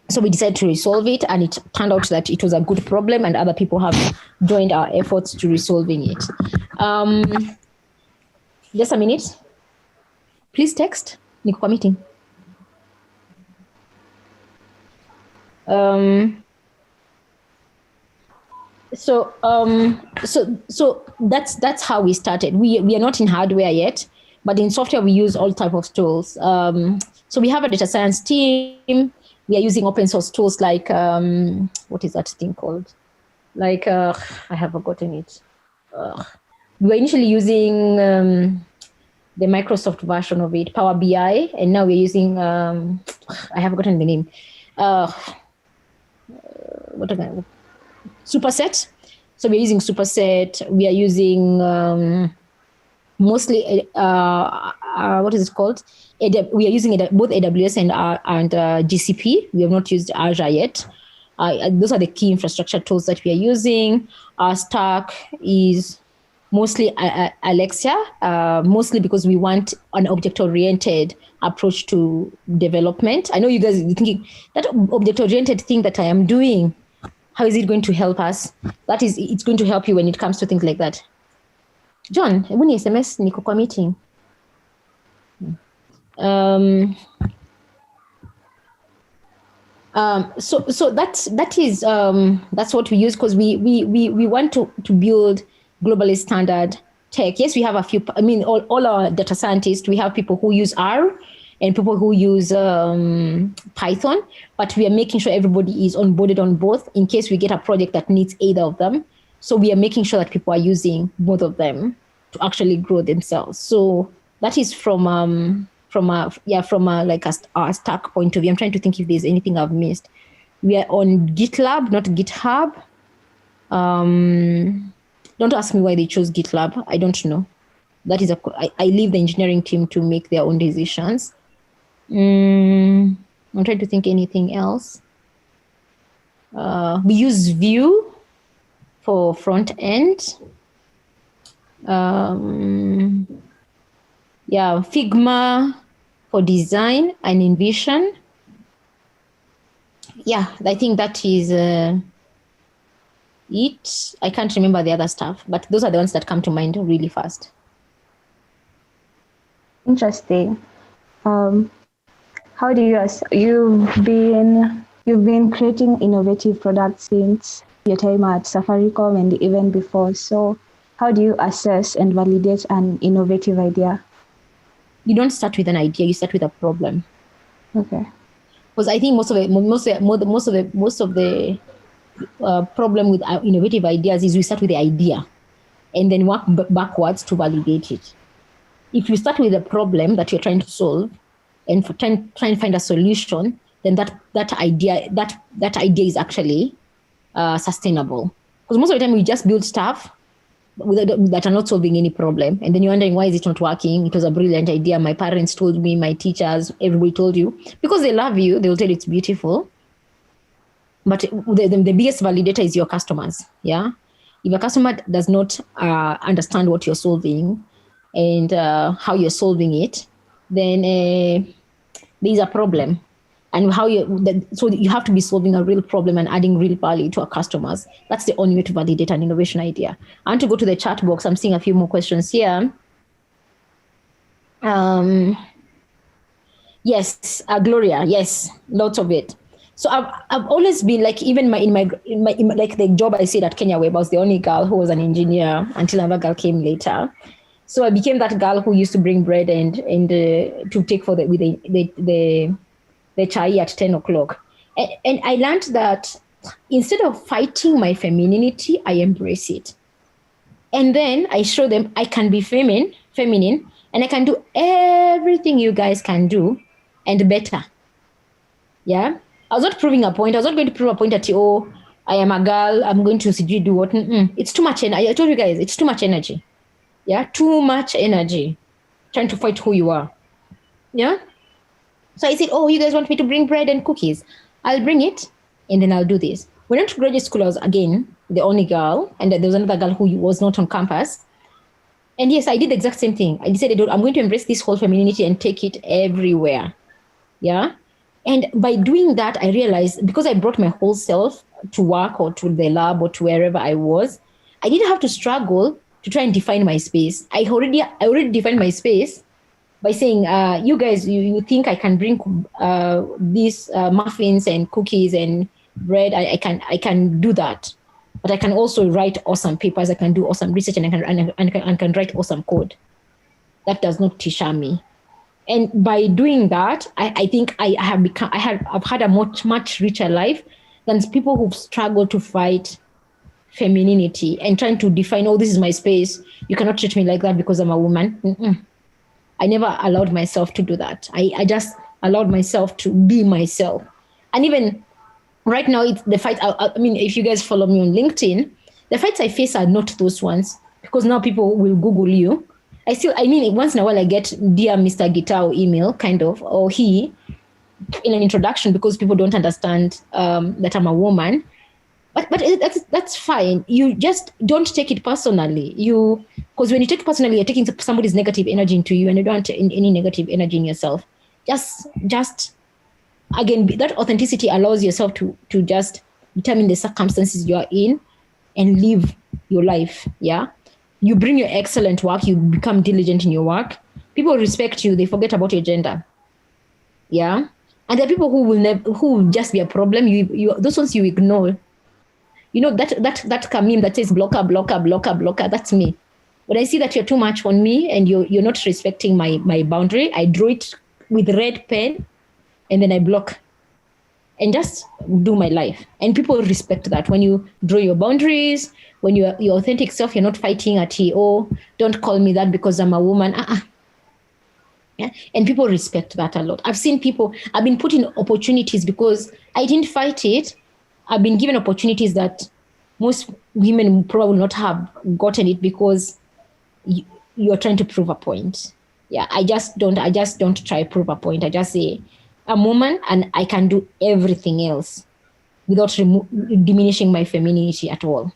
S2: So we decided to resolve it, and it turned out that it was a good problem, and other people have joined our efforts to resolving it. Just a minute. Please text. Niko kwa meeting. So that's how we started. We are not in hardware yet, but in software we use all type of tools. So we have a data science team. We are using open source tools like what is that thing called? Like I have forgotten it. We were initially using the Microsoft version of it, Power BI, and now we're using I have forgotten the name. Superset. So we're using Superset. We are using mostly what is it called? We are using both AWS and GCP. We have not used Azure yet. Those are the key infrastructure tools that we are using. Our stack is mostly Alexia, mostly because we want an object-oriented approach to development. I know you guys are thinking, that object-oriented thing that I am doing, how is it going to help us? It's going to help you when it comes to things like that. John, hebu ni SMS niko kwa meeting. So that's what we use, because we want to build globally standard tech. Yes, we have a few. I mean, all our data scientists, we have people who use R and people who use Python, but we are making sure everybody is onboarded on both in case we get a project that needs either of them. So we are making sure that people are using both of them to actually grow themselves. So that is from a stack point of view. I'm trying to think if there's anything I've missed. We are on GitLab, not GitHub. Don't ask me why they chose GitLab. I don't know. That is I leave the engineering team to make their own decisions. I'm trying to think anything else. We use Vue for front end. Figma for design and InVision. Yeah, I think that is it. I can't remember the other stuff, but those are the ones that come to mind really fast.
S1: Interesting. How do you've been creating innovative products since your time at Safaricom and even before. So How do you assess and validate an innovative idea?
S2: You don't start with an idea, you start with a problem.
S1: Okay.
S2: Because I think most of the problem with innovative ideas is we start with the idea and then work backwards to validate it. If you start with a problem that you're trying to solve and try and find a solution, then that idea is actually sustainable. Because most of the time we just build stuff that are not solving any problem, and then you're wondering, why is it not working? It was a brilliant idea. My parents told me, my teachers, everybody told you. Because they love you, they will tell you it's beautiful. But the biggest validator is your customers. Yeah. If a customer does not understand what you're solving and how you're solving it, then there's a problem. And so you have to be solving a real problem and adding real value to our customers. That's the only way to validate an innovation idea. I want to go to the chat box. I'm seeing a few more questions here. Yes, Gloria. Yes, lots of it. So I've always been like, even in my like the job I did at Kenya Web, I was the only girl who was an engineer until another girl came later. So I became that girl who used to bring bread and to take for the chai at 10 o'clock. And I learned that instead of fighting my femininity, I embrace it. And then I show them I can be feminine, and I can do everything you guys can do and better. Yeah. I was not proving a point. I was not going to prove a point that, oh, I am a girl, I'm going to do what. It's too much. I told you guys, it's too much energy. Yeah. Too much energy trying to fight who you are. Yeah. So I said, oh, you guys want me to bring bread and cookies? I'll bring it, and then I'll do this. When I went to graduate school, I was, again, the only girl, and there was another girl who was not on campus. And yes, I did the exact same thing. I decided I'm going to embrace this whole femininity and take it everywhere. Yeah. And by doing that, I realized, because I brought my whole self to work or to the lab or to wherever I was, I didn't have to struggle to try and define my space. I already defined my space by saying, you guys, you think I can bring these muffins and cookies and bread. I can do that. But I can also write awesome papers. I can do awesome research, and I can write awesome code. That does not t-shirt me. And by doing that, I think I've had a much richer life than people who've struggled to fight femininity and trying to define, oh, this is my space. You cannot treat me like that because I'm a woman. I never allowed myself to do that. I just allowed myself to be myself. And even right now, it's the fight. I mean, if you guys follow me on LinkedIn, the fights I face are not those ones, because now people will Google you. Once in a while I get dear Mr. Gitau email, kind of, or he, in an introduction, because people don't understand that I'm a woman. But that's fine. You just don't take it personally. Because when you take it personally, you're taking somebody's negative energy into you, and you don't want any negative energy in yourself. Just again, that authenticity allows yourself to just determine the circumstances you are in and live your life. Yeah. You bring your excellent work, you become diligent in your work. People respect you, they forget about your gender. Yeah. And there are people who will just be a problem. Those ones you ignore. You know, that meme that says blocker, that's me. When I see that you're too much on me and you're not respecting my boundary, I draw it with red pen and then I block and just do my life. And people respect that. When you draw your boundaries, when you're your authentic self, you're not fighting at don't call me that because I'm a woman. Yeah? And people respect that a lot. I've been put in opportunities because I didn't fight it. I've been given opportunities that most women probably not have gotten it because you're trying to prove a point. Yeah, I just don't try to prove a point. I just say, I'm a woman and I can do everything else without diminishing my femininity at all.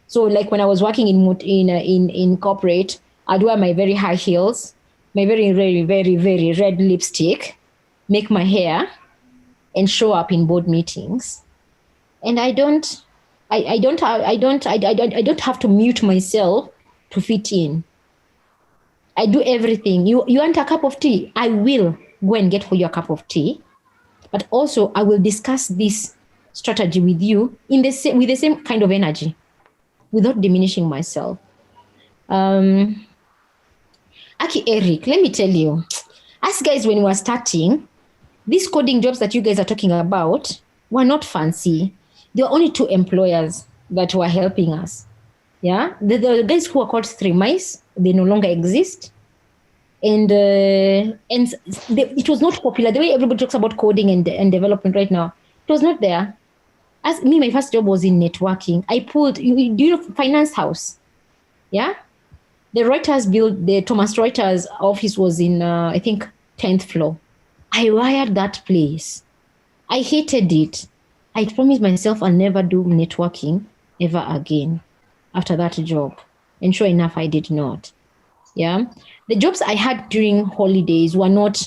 S2: So like when I was working in corporate, I'd wear my very high heels, my very, very, very, very red lipstick, make my hair, and show up in board meetings. And I don't have to mute myself to fit in. I do everything. You want a cup of tea? I will go and get for you a cup of tea. But also I will discuss this strategy with you with the same kind of energy, without diminishing myself. Aki Eric, let me tell you, us guys, when we were starting, these coding jobs that you guys are talking about were not fancy. There were only 2 employers that were helping us. Yeah, the guys who are called 3 mice, they no longer exist. And it was not popular. The way everybody talks about coding and development right now, it was not there. As me, my first job was in networking. I pulled, do you know Finance House? Yeah? The Reuters the Thomas Reuters office was in, I think, 10th floor. I wired that place. I hated it. I promised myself I'll never do networking ever again after that job. And sure enough, I did not. Yeah. The jobs I had during holidays were not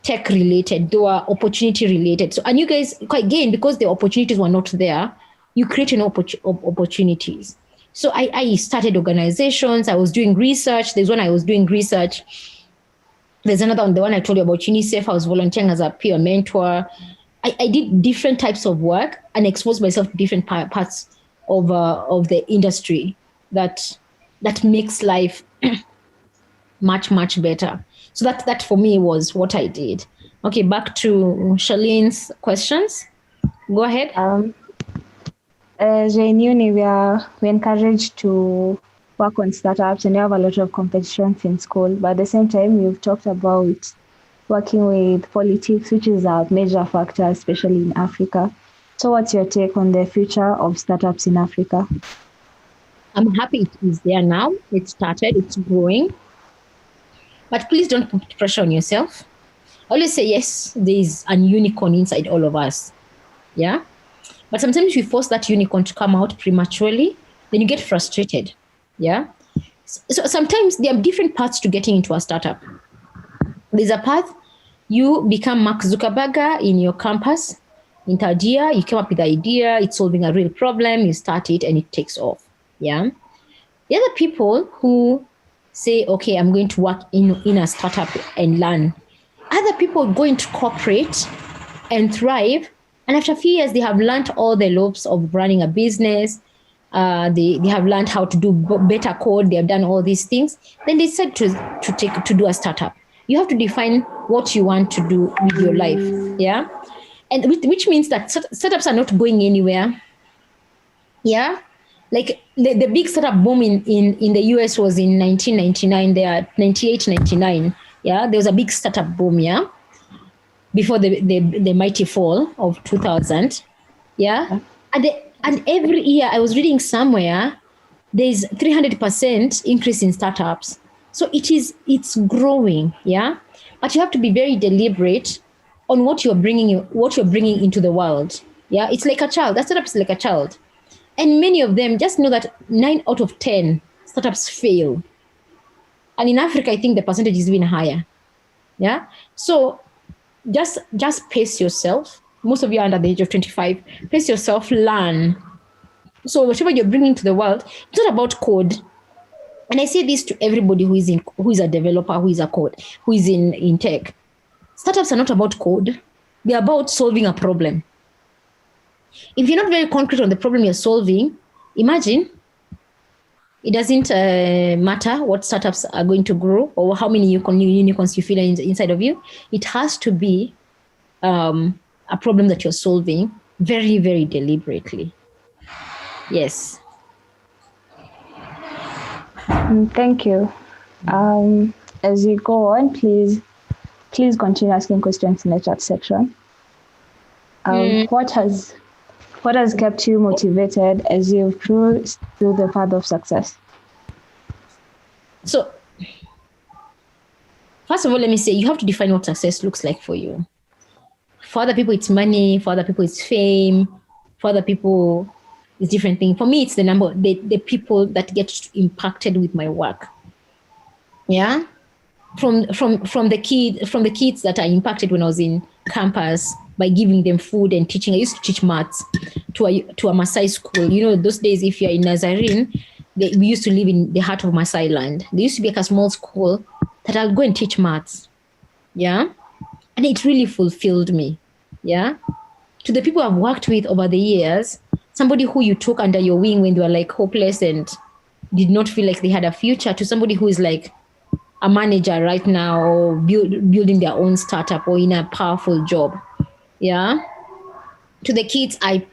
S2: tech related, they were opportunity related. So, and you guys, again, because the opportunities were not there, you create opportunities. So I started organizations, I was doing research. There's one I was doing research. There's another one, the one I told you about UNICEF. I was volunteering as a peer mentor. I did different types of work and exposed myself to different parts of the industry that makes life much, much better. So that for me was what I did. Okay, back to Charlene's questions. Go ahead.
S1: As in uni, we're encouraged to work on startups, and you have a lot of competitions in school. But at the same time, you've talked about working with politics, which is a major factor, especially in Africa. So what's your take on the future of startups in Africa?
S2: I'm happy it is there now. It started, it's growing. But please don't put pressure on yourself. Always say, yes, there's a unicorn inside all of us. Yeah? But sometimes we force that unicorn to come out prematurely, then you get frustrated. Yeah? So sometimes there are different paths to getting into a startup. There's a path, you become Mark Zuckerberg in your campus. In third year, you came up with the idea, it's solving a real problem, you start it and it takes off. Yeah? The other people who say, okay, I'm going to work in a startup and learn. Other people go into corporate and thrive. And after a few years, they have learned all the ropes of running a business. They have learned how to do better code. They have done all these things. Then they said to do a startup. You have to define what you want to do with your life. Yeah. And which means that startups are not going anywhere. Yeah. Like the big startup boom in the US was in 1999, there, 98, 99. Yeah, there was a big startup boom, yeah, before the mighty fall of 2000. Yeah, and every year I was reading somewhere, there's 300% increase in startups. So it's growing, yeah. But you have to be very deliberate on what you're bringing into the world. Yeah, it's like a child. That startup is like a child. And many of them, just know that 9 out of 10 startups fail. And in Africa, I think the percentage is even higher. Yeah. So just pace yourself. Most of you are under the age of 25. Pace yourself, learn. So whatever you're bringing to the world, it's not about code. And I say this to everybody who is a developer, who is a code, who is in tech. Startups are not about code. They're about solving a problem. If you're not very concrete on the problem you're solving, imagine it doesn't matter what startups are going to grow or how many unicorns you feel inside of you. It has to be a problem that you're solving very, very deliberately. Yes.
S1: Thank you. As you go on, please continue asking questions in the chat section. What has kept you motivated as you've cruised through the path of success?
S2: So, first of all, let me say, you have to define what success looks like for you. For other people, it's money. For other people, it's fame. For other people, it's different thing. For me, it's the people that get impacted with my work. Yeah, from the kids that are impacted when I was in campus by giving them food and teaching. I used to teach maths to a Maasai school. You know, those days, if you're in Nazarene, we used to live in the heart of Maasai land. There used to be like a small school that I'll go and teach maths. Yeah. And it really fulfilled me. Yeah. To the people I've worked with over the years, somebody who you took under your wing when they were like hopeless and did not feel like they had a future to somebody who is like a manager right now, or building their own startup, or in a powerful job. Yeah. To the kids I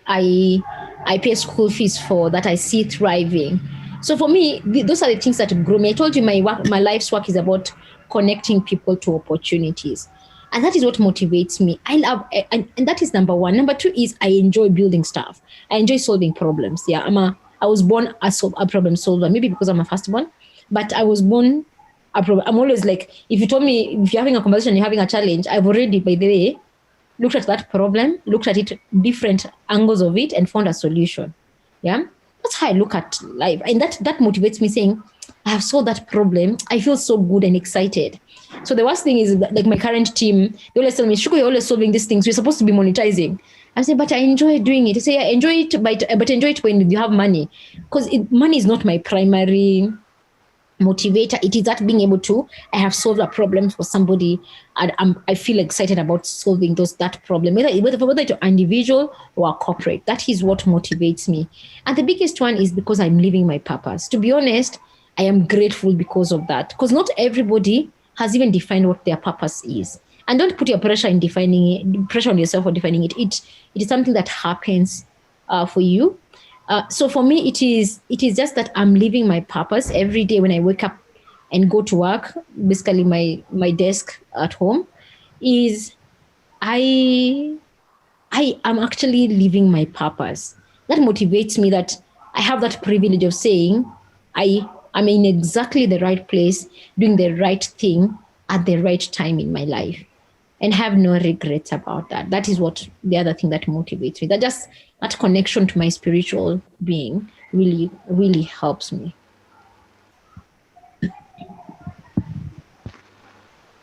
S2: pay school fees for, that I see thriving. So for me, those are the things that grow me. I told you my life's work is about connecting people to opportunities. And that is what motivates me. I love, and that is number one. Number two is I enjoy building stuff. I enjoy solving problems. Yeah, I was born a problem solver, maybe because I'm a firstborn, but I was born a problem. I'm always like, if you told me, if you're having a conversation, you're having a challenge, I've already, by the way, looked at that problem, looked at it, different angles of it, and found a solution. Yeah, that's how I look at life, and that motivates me. Saying, I have solved that problem, I feel so good and excited. So the worst thing is that, like my current team, they always tell me, Shikoh, you're always solving these things. We're supposed to be monetizing. I say, but I enjoy doing it. I say, I enjoy it, but enjoy it when you have money, because money is not my primary motivator. It is that being able to, I have solved a problem for somebody, and I feel excited about solving that problem, whether it's an individual or a corporate. That is what motivates me. And the biggest one is because I'm living my purpose. To be honest, I am grateful because of that, because not everybody has even defined what their purpose is. And don't put your pressure in defining it, pressure on yourself for defining it. It is something that happens for you. So for me, it is just that I'm living my purpose every day when I wake up and go to work. Basically, my desk at home is I am actually living my purpose. That motivates me, that I have that privilege of saying I'm in exactly the right place, doing the right thing at the right time in my life, and have no regrets about that. That is what the other thing that motivates me. That connection to my spiritual being really, really helps me.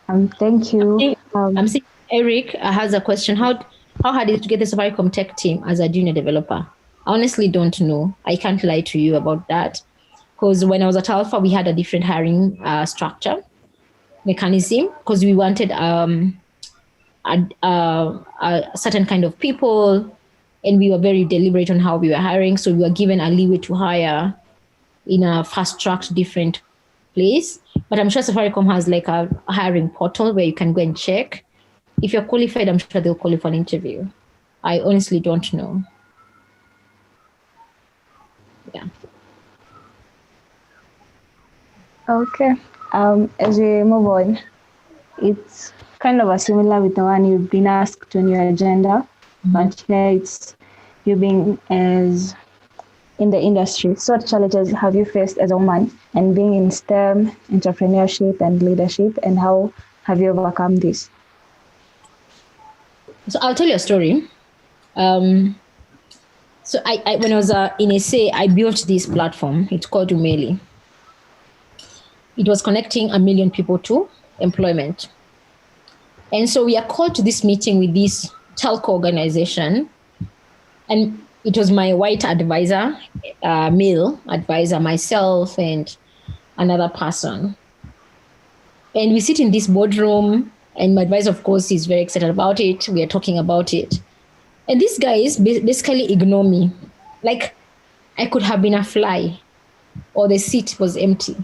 S1: Thank you.
S2: I'm seeing Eric has a question. How hard is it to get the Safaricom tech team as a junior developer? I honestly don't know. I can't lie to you about that, because when I was at Alpha, we had a different hiring structure mechanism, because we wanted a certain kind of people, and we were very deliberate on how we were hiring. So we were given a leeway to hire in a fast-tracked different place. But I'm sure Safaricom has like a hiring portal where you can go and check. If you're qualified, I'm sure they'll call you for an interview. I honestly don't know. Yeah.
S1: Okay. As we move on, it's kind of a similar with the one you've been asked on your agenda, but here it's you being as in the industry. So what challenges have you faced as a woman and being in STEM, entrepreneurship and leadership, and how have you overcome this?
S2: So I'll tell you a story. So I when I was in SA, I built this platform. It's called Umeli. It was connecting 1 million people to employment. And so we are called to this meeting with this telco organization. And it was my white advisor, male advisor, myself, and another person. And we sit in this boardroom, and my advisor, of course, is very excited about it. We are talking about it. And these guys basically ignore me. Like I could have been a fly, or the seat was empty.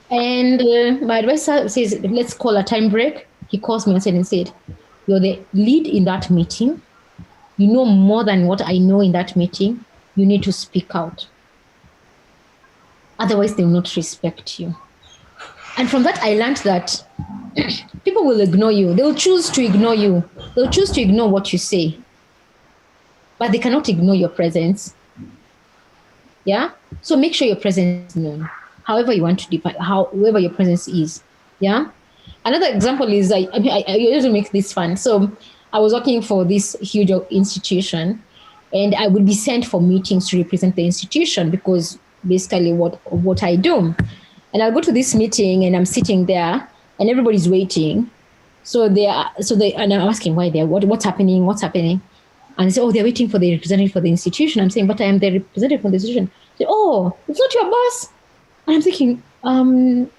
S2: And my advisor says, let's call a time break. He calls me and said, you're the lead in that meeting. You know more than what I know in that meeting. You need to speak out. Otherwise, they will not respect you. And from that, I learned that people will ignore you. They will choose to ignore you. They'll choose to ignore what you say. But they cannot ignore your presence. Yeah? So make sure your presence is known. However you want to define, however your presence is. Yeah? Another example is, I usually make this fun. So I was working for this huge institution, and I would be sent for meetings to represent the institution, because basically what I do. And I'll go to this meeting, and I'm sitting there, and everybody's waiting. And I'm asking why they're, what's happening? And they say, oh, they're waiting for the representative for the institution. I'm saying, but I am the representative for the institution. They say, oh, it's not your boss. And I'm thinking,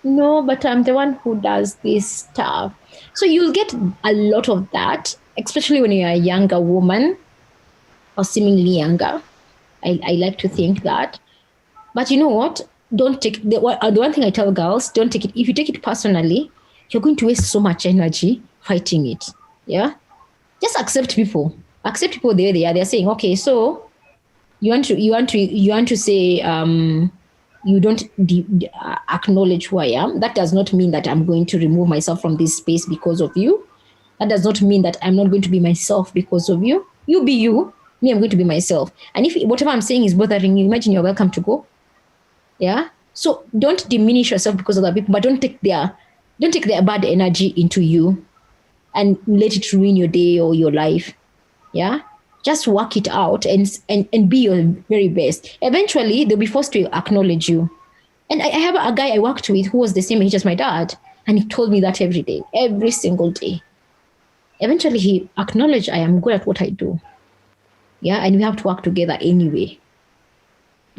S2: no, but I'm the one who does this stuff. So you'll get a lot of that, especially when you're a younger woman or seemingly younger. I like to think that. But you know what? Don't take the one thing I tell girls, don't take it. If you take it personally, you're going to waste so much energy fighting it. Yeah. Just accept people. Accept people the way they are. They're saying, okay, so you want to say you don't acknowledge who I am. That does not mean that I'm going to remove myself from this space because of you. That does not mean that I'm not going to be myself because of you. You be you. Me, I'm going to be myself. And if whatever I'm saying is bothering you, imagine you're welcome to go. Yeah. So don't diminish yourself because of other people, but don't take their bad energy into you and let it ruin your day or your life. Yeah. Just work it out and be your very best. Eventually, they'll be forced to acknowledge you. And I have a guy I worked with who was the same age as my dad, and he told me that every day, every single day. Eventually, he acknowledged I am good at what I do. Yeah, and we have to work together anyway.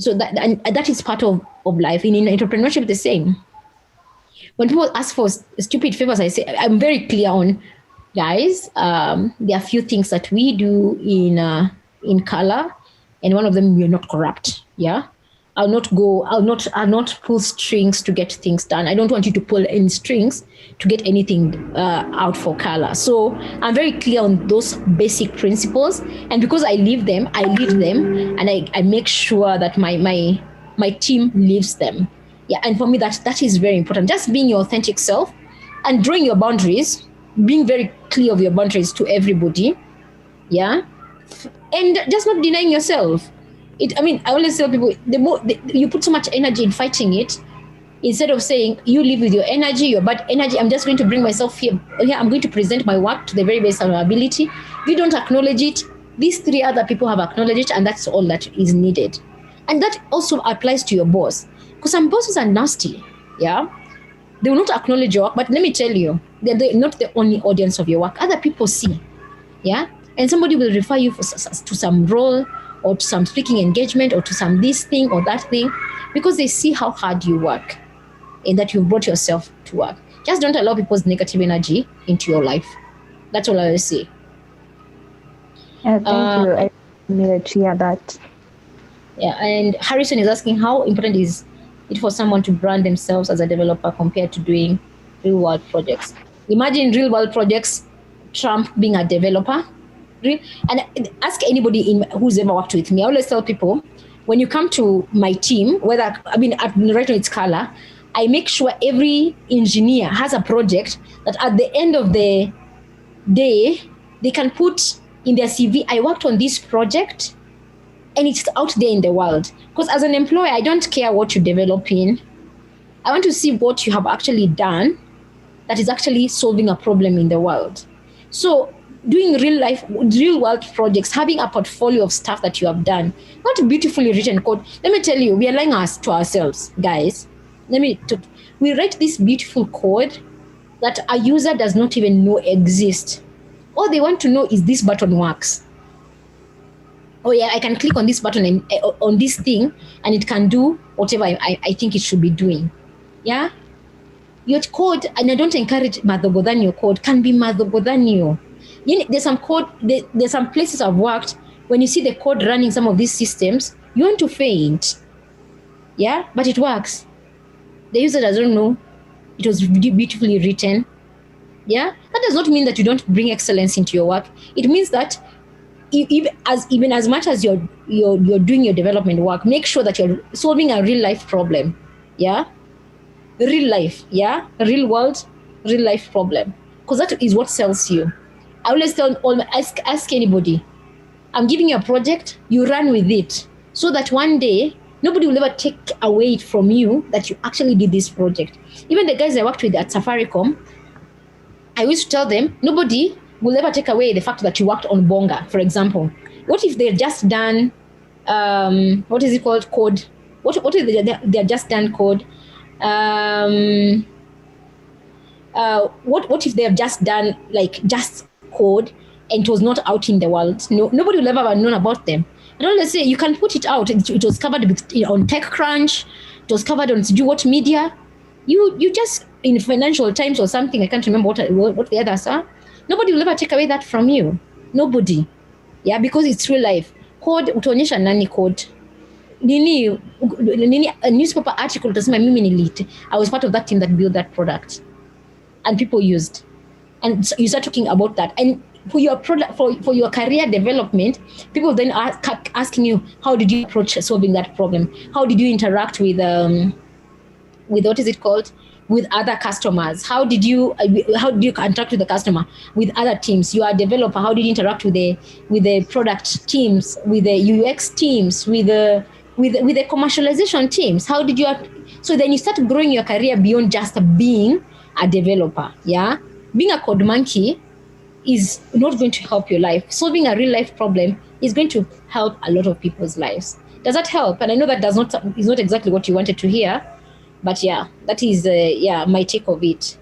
S2: So that is part of life. In entrepreneurship, the same. When people ask for stupid favors, I say, I'm very clear on, guys, there are a few things that we do in Qhala, and one of them, we're not corrupt. Yeah. I'll not pull strings to get things done. I don't want you to pull any strings to get anything out for Qhala. So I'm very clear on those basic principles. And because I live them, and I make sure that my team lives them. Yeah, and for me, that is very important. Just being your authentic self and drawing your boundaries, being very clear of your boundaries to everybody. Yeah, and just not denying yourself. I always tell people, you put so much energy in fighting it, instead of saying, you live with your energy, your bad energy, I'm just going to bring myself here. I'm going to present my work to the very best of my ability. If you don't acknowledge it, these 3 other people have acknowledged it, and that's all that is needed. And that also applies to your boss, because some bosses are nasty. Yeah, they will not acknowledge your work, but let me tell you, they're not the only audience of your work. Other people see. Yeah, and somebody will refer you to some role, or to some speaking engagement, or to some this thing or that thing, because they see how hard you work and that you've brought yourself to work. Just don't allow people's negative energy into your life. That's all I will say.
S1: Thank you. I needed to hear that.
S2: Yeah, and Harrison is asking, how important is it for someone to brand themselves as a developer compared to doing real-world projects? Imagine real-world projects, Trump being a developer. And ask anybody who's ever worked with me. I always tell people, when you come to my team, right now it's Qhala, I make sure every engineer has a project that at the end of the day, they can put in their CV, I worked on this project, and it's out there in the world. Because as an employer, I don't care what you develop in. I want to see what you have actually done that is actually solving a problem in the world. So doing real world projects, having a portfolio of stuff that you have done, not beautifully written code. Let me tell you, we are lying to ourselves, guys. We write this beautiful code that a user does not even know exists. All they want to know is this button works. Oh yeah, I can click on this button and on this thing, and it can do whatever I think it should be doing. Yeah, your code, and I don't encourage madhogo than your code, can be madhogo than you. There's some code. There's some places I've worked. When you see the code running some of these systems, you want to faint. Yeah, but it works. The user doesn't know it was beautifully written. Yeah, that does not mean that you don't bring excellence into your work. It means that even as much as you're doing your development work, make sure that you're solving a real life problem. Yeah, real life. Yeah, real world, real life problem, because that is what sells you. I always ask anybody, I'm giving you a project, you run with it, so that one day nobody will ever take away it from you that you actually did this project. Even the guys I worked with at Safaricom, I used to tell them, nobody will ever take away the fact that you worked on Bonga, for example. What if they're just done, what is it called, code? What if they're just done code? What if they have just done just code and it was not out in the world? No, nobody will ever have known about them. And let's say you can put it out. It was covered on TechCrunch. It was covered on what media. You just in Financial Times or something. I can't remember what the others are. Nobody will ever take away that from you. Nobody. Yeah, because it's real life. Code, utaonyesha nani code. a newspaper article utasema mimi nilite. I was part of that team that built that product and people used. And so you start talking about that. And for your product, for your career development, people then are asking you, how did you approach solving that problem? How did you interact with what is it called? With other customers? How did you interact with the customer? With other teams? You are a developer. How did you interact with the product teams? With the UX teams? With the commercialization teams? How did you? So then you start growing your career beyond just being a developer. Yeah, being a code monkey is not going to help your life. Solving a real life problem is going to help a lot of people's lives. Does that help? And I know that is not exactly what you wanted to hear. But yeah, that is my take of it.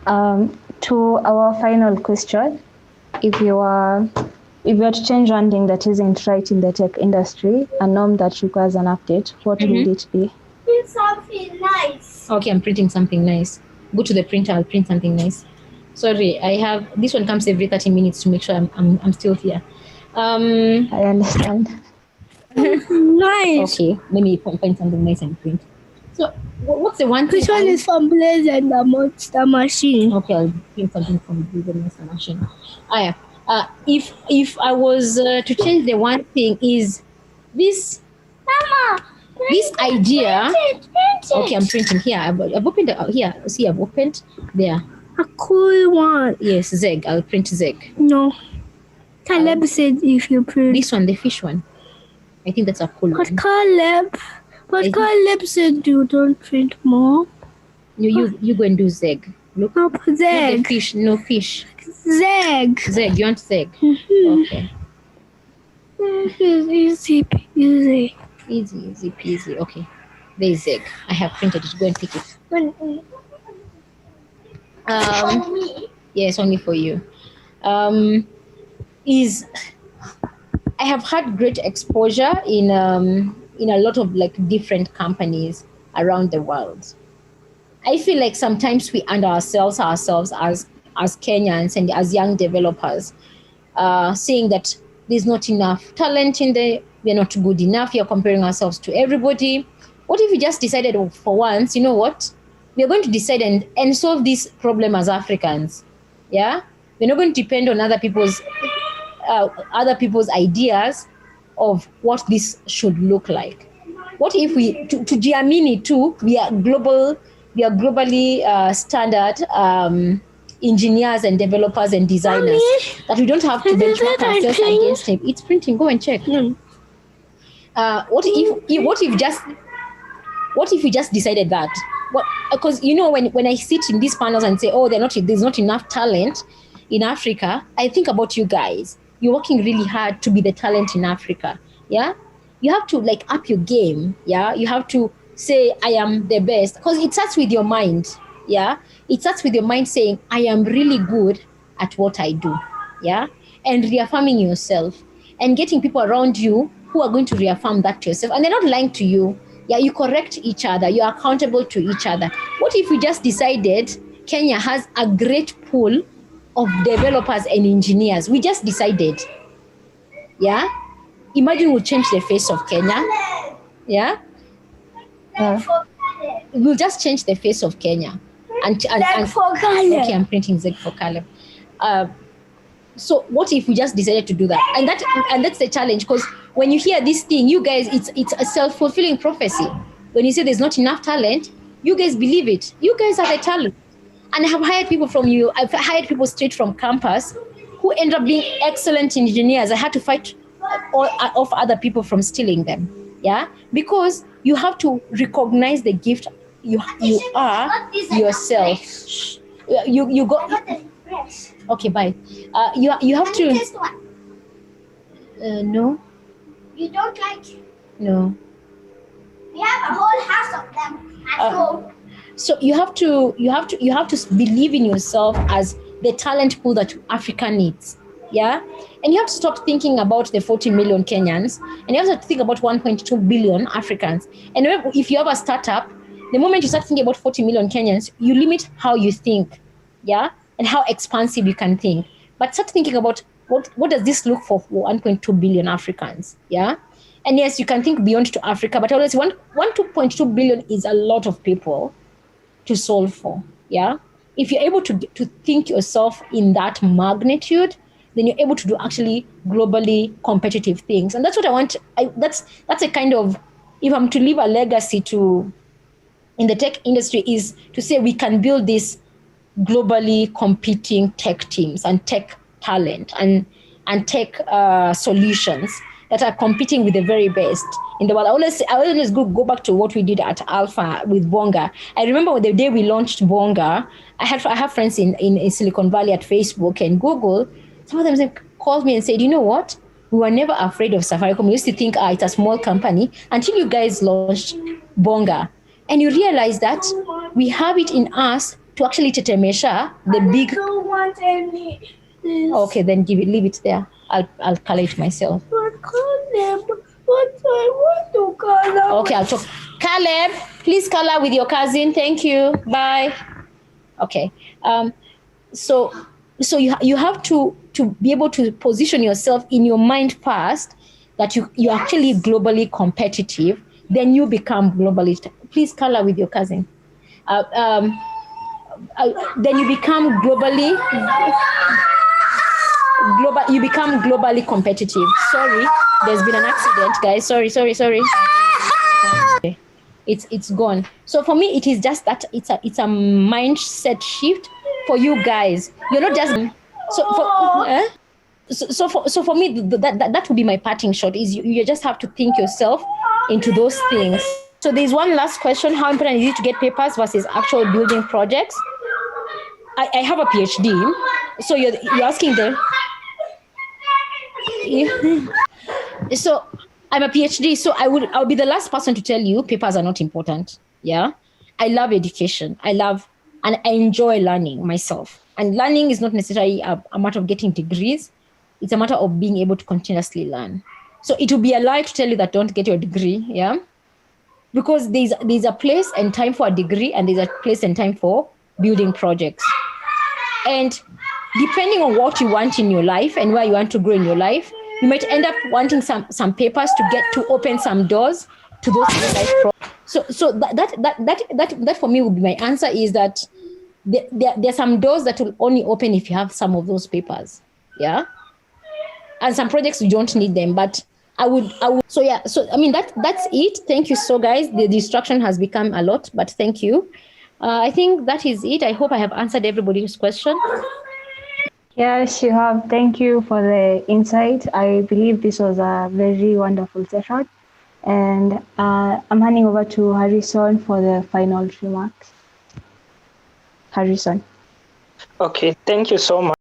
S1: To our final question, if you were to change one thing that isn't right in the tech industry, a norm that requires an update, what would it be?
S3: Print something nice.
S2: Okay, I'm printing something nice. Go to the printer, I'll print something nice. Sorry, I have this one comes every 30 minutes to make sure I'm still here.
S1: I understand.
S3: Nice.
S2: Okay, let me find something nice and print. So, what's the one thing?
S3: Which one is from Blaze and the Monster Machine?
S2: Okay, I'll print something from Blaze and Monster Machine. If I was to change the one thing is this.
S3: Mama,
S2: This idea.
S3: print it.
S2: Okay, I'm printing here. I've opened it here. See, I've opened there.
S3: A cool one.
S2: Yes, Zeg. I'll print Zeg.
S3: No. Caleb said if you print.
S2: This one, the fish one. I think that's a cool
S3: But
S2: one.
S3: Caleb said you don't print more.
S2: You go and do Zeg. Look.
S3: No,
S2: Not the
S3: Zeg.
S2: fish. No fish.
S3: Zeg.
S2: Zeg. You want Zeg?
S3: Mhm.
S2: Okay.
S3: Easy.
S2: Easy peasy. Okay. There is Zeg. I have printed it. Go and pick it. Yes, only for you. I have had great exposure in a lot of like different companies around the world. I feel like sometimes we undersell ourselves as Kenyans and as young developers, saying that there's not enough talent we're not good enough, you're comparing ourselves to everybody. What if we just decided for once, you know what? We're going to decide and solve this problem as Africans. Yeah? We're not going to depend on other people's ideas of what this should look like. What if we, to Giamini too, we are globally standard engineers and developers and designers,
S3: Mommy,
S2: that we don't have to benchmark ourselves against him. It's printing. Go and check. What if we just decided that? Because when I sit in these panels and say, oh, there's not enough talent in Africa, I think about you guys. You're working really hard to be the talent in Africa. Yeah, you have to like up your game. Yeah, you have to say I am the best, because it starts with your mind. Yeah, it starts with your mind saying I am really good at what I do. Yeah, and reaffirming yourself and getting people around you who are going to reaffirm that to yourself, and they're not lying to you. Yeah, you correct each other. You're accountable to each other. What if we just decided Kenya has a great pool of developers and engineers? We just decided. Yeah, imagine we'll change the face of Kenya. Yeah, we'll just change the face of Kenya. And okay, I'm printing Zeg for Caleb. So what if we just decided to do that? And that's the challenge, because when you hear this thing, you guys, it's a self-fulfilling prophecy. When you say there's not enough talent, you guys believe it. You guys are the talent. And I've hired people straight from campus who end up being excellent engineers. I had to fight off other people from stealing them. Yeah, because you have to recognize the gift you are yourself. You got. Okay, bye. You have to.
S3: This one.
S2: No.
S3: You don't like it?
S2: No.
S3: We have a whole house of them at home.
S2: So you have to believe in yourself as the talent pool that Africa needs. Yeah, and you have to stop thinking about the 40 million Kenyans, and you have to think about 1.2 billion Africans. And if you have a startup, the moment you start thinking about 40 million Kenyans, you limit how you think. Yeah. And how expansive you can think. But start thinking about what does this look for 1.2 billion Africans? Yeah. And yes, you can think beyond to Africa, but always 2.2 billion is a lot of people to solve for. Yeah. If you're able to think yourself in that magnitude, then you're able to do actually globally competitive things. And that's what I want. That's a kind of, if I'm to leave a legacy in the tech industry, is to say we can build this globally competing tech teams and tech talent and tech solutions that are competing with the very best in the world. I always go back to what we did at Alpha with Bonga. I remember the day we launched Bonga, I have friends in Silicon Valley at Facebook and Google. Some of them called me and said, you know what? We were never afraid of Safaricom. We used to think, it's a small company, until you guys launched Bonga. And you realize that we have it in us to actually tetemesha the big.
S3: I don't want any.
S2: Okay, then leave it there. I'll color it myself.
S3: But Caleb, what I want to color.
S2: Okay, I'll talk. Caleb, please color with your cousin. Thank you. Bye. Okay. So you have to be able to position yourself in your mind first that you're actually globally competitive. Then you become globally. Please color with your cousin. Then you become globally competitive. Sorry, there's been an accident, guys. Sorry. Okay. It's gone. So for me, it is just that it's a mindset shift for you guys. You're not just so for me that would be my parting shot. Is you just have to think yourself into those things. So there's one last question: how important is it to get papers versus actual building projects? I have a PhD, so you're asking the. So I'm a PhD, so I'll be the last person to tell you papers are not important. Yeah, I love education. I enjoy learning myself. And learning is not necessarily a matter of getting degrees. It's a matter of being able to continuously learn. So it would be a lie to tell you that don't get your degree. Yeah, because there's a place and time for a degree, and there's a place and time for building projects. And depending on what you want in your life and where you want to grow in your life, you might end up wanting some papers to open some doors to those life projects. So that for me would be my answer, is that there are some doors that will only open if you have some of those papers. Yeah. And some projects you don't need them, but I would. So yeah. So I mean that's it. Thank you. So guys, the distraction has become a lot, but thank you. I think that is it. I hope I have answered everybody's question.
S1: Yes, you have. Thank you for the insight. I believe this was a very wonderful session. And I'm handing over to Harrison for the final remarks. Harrison.
S4: Okay, thank you so much.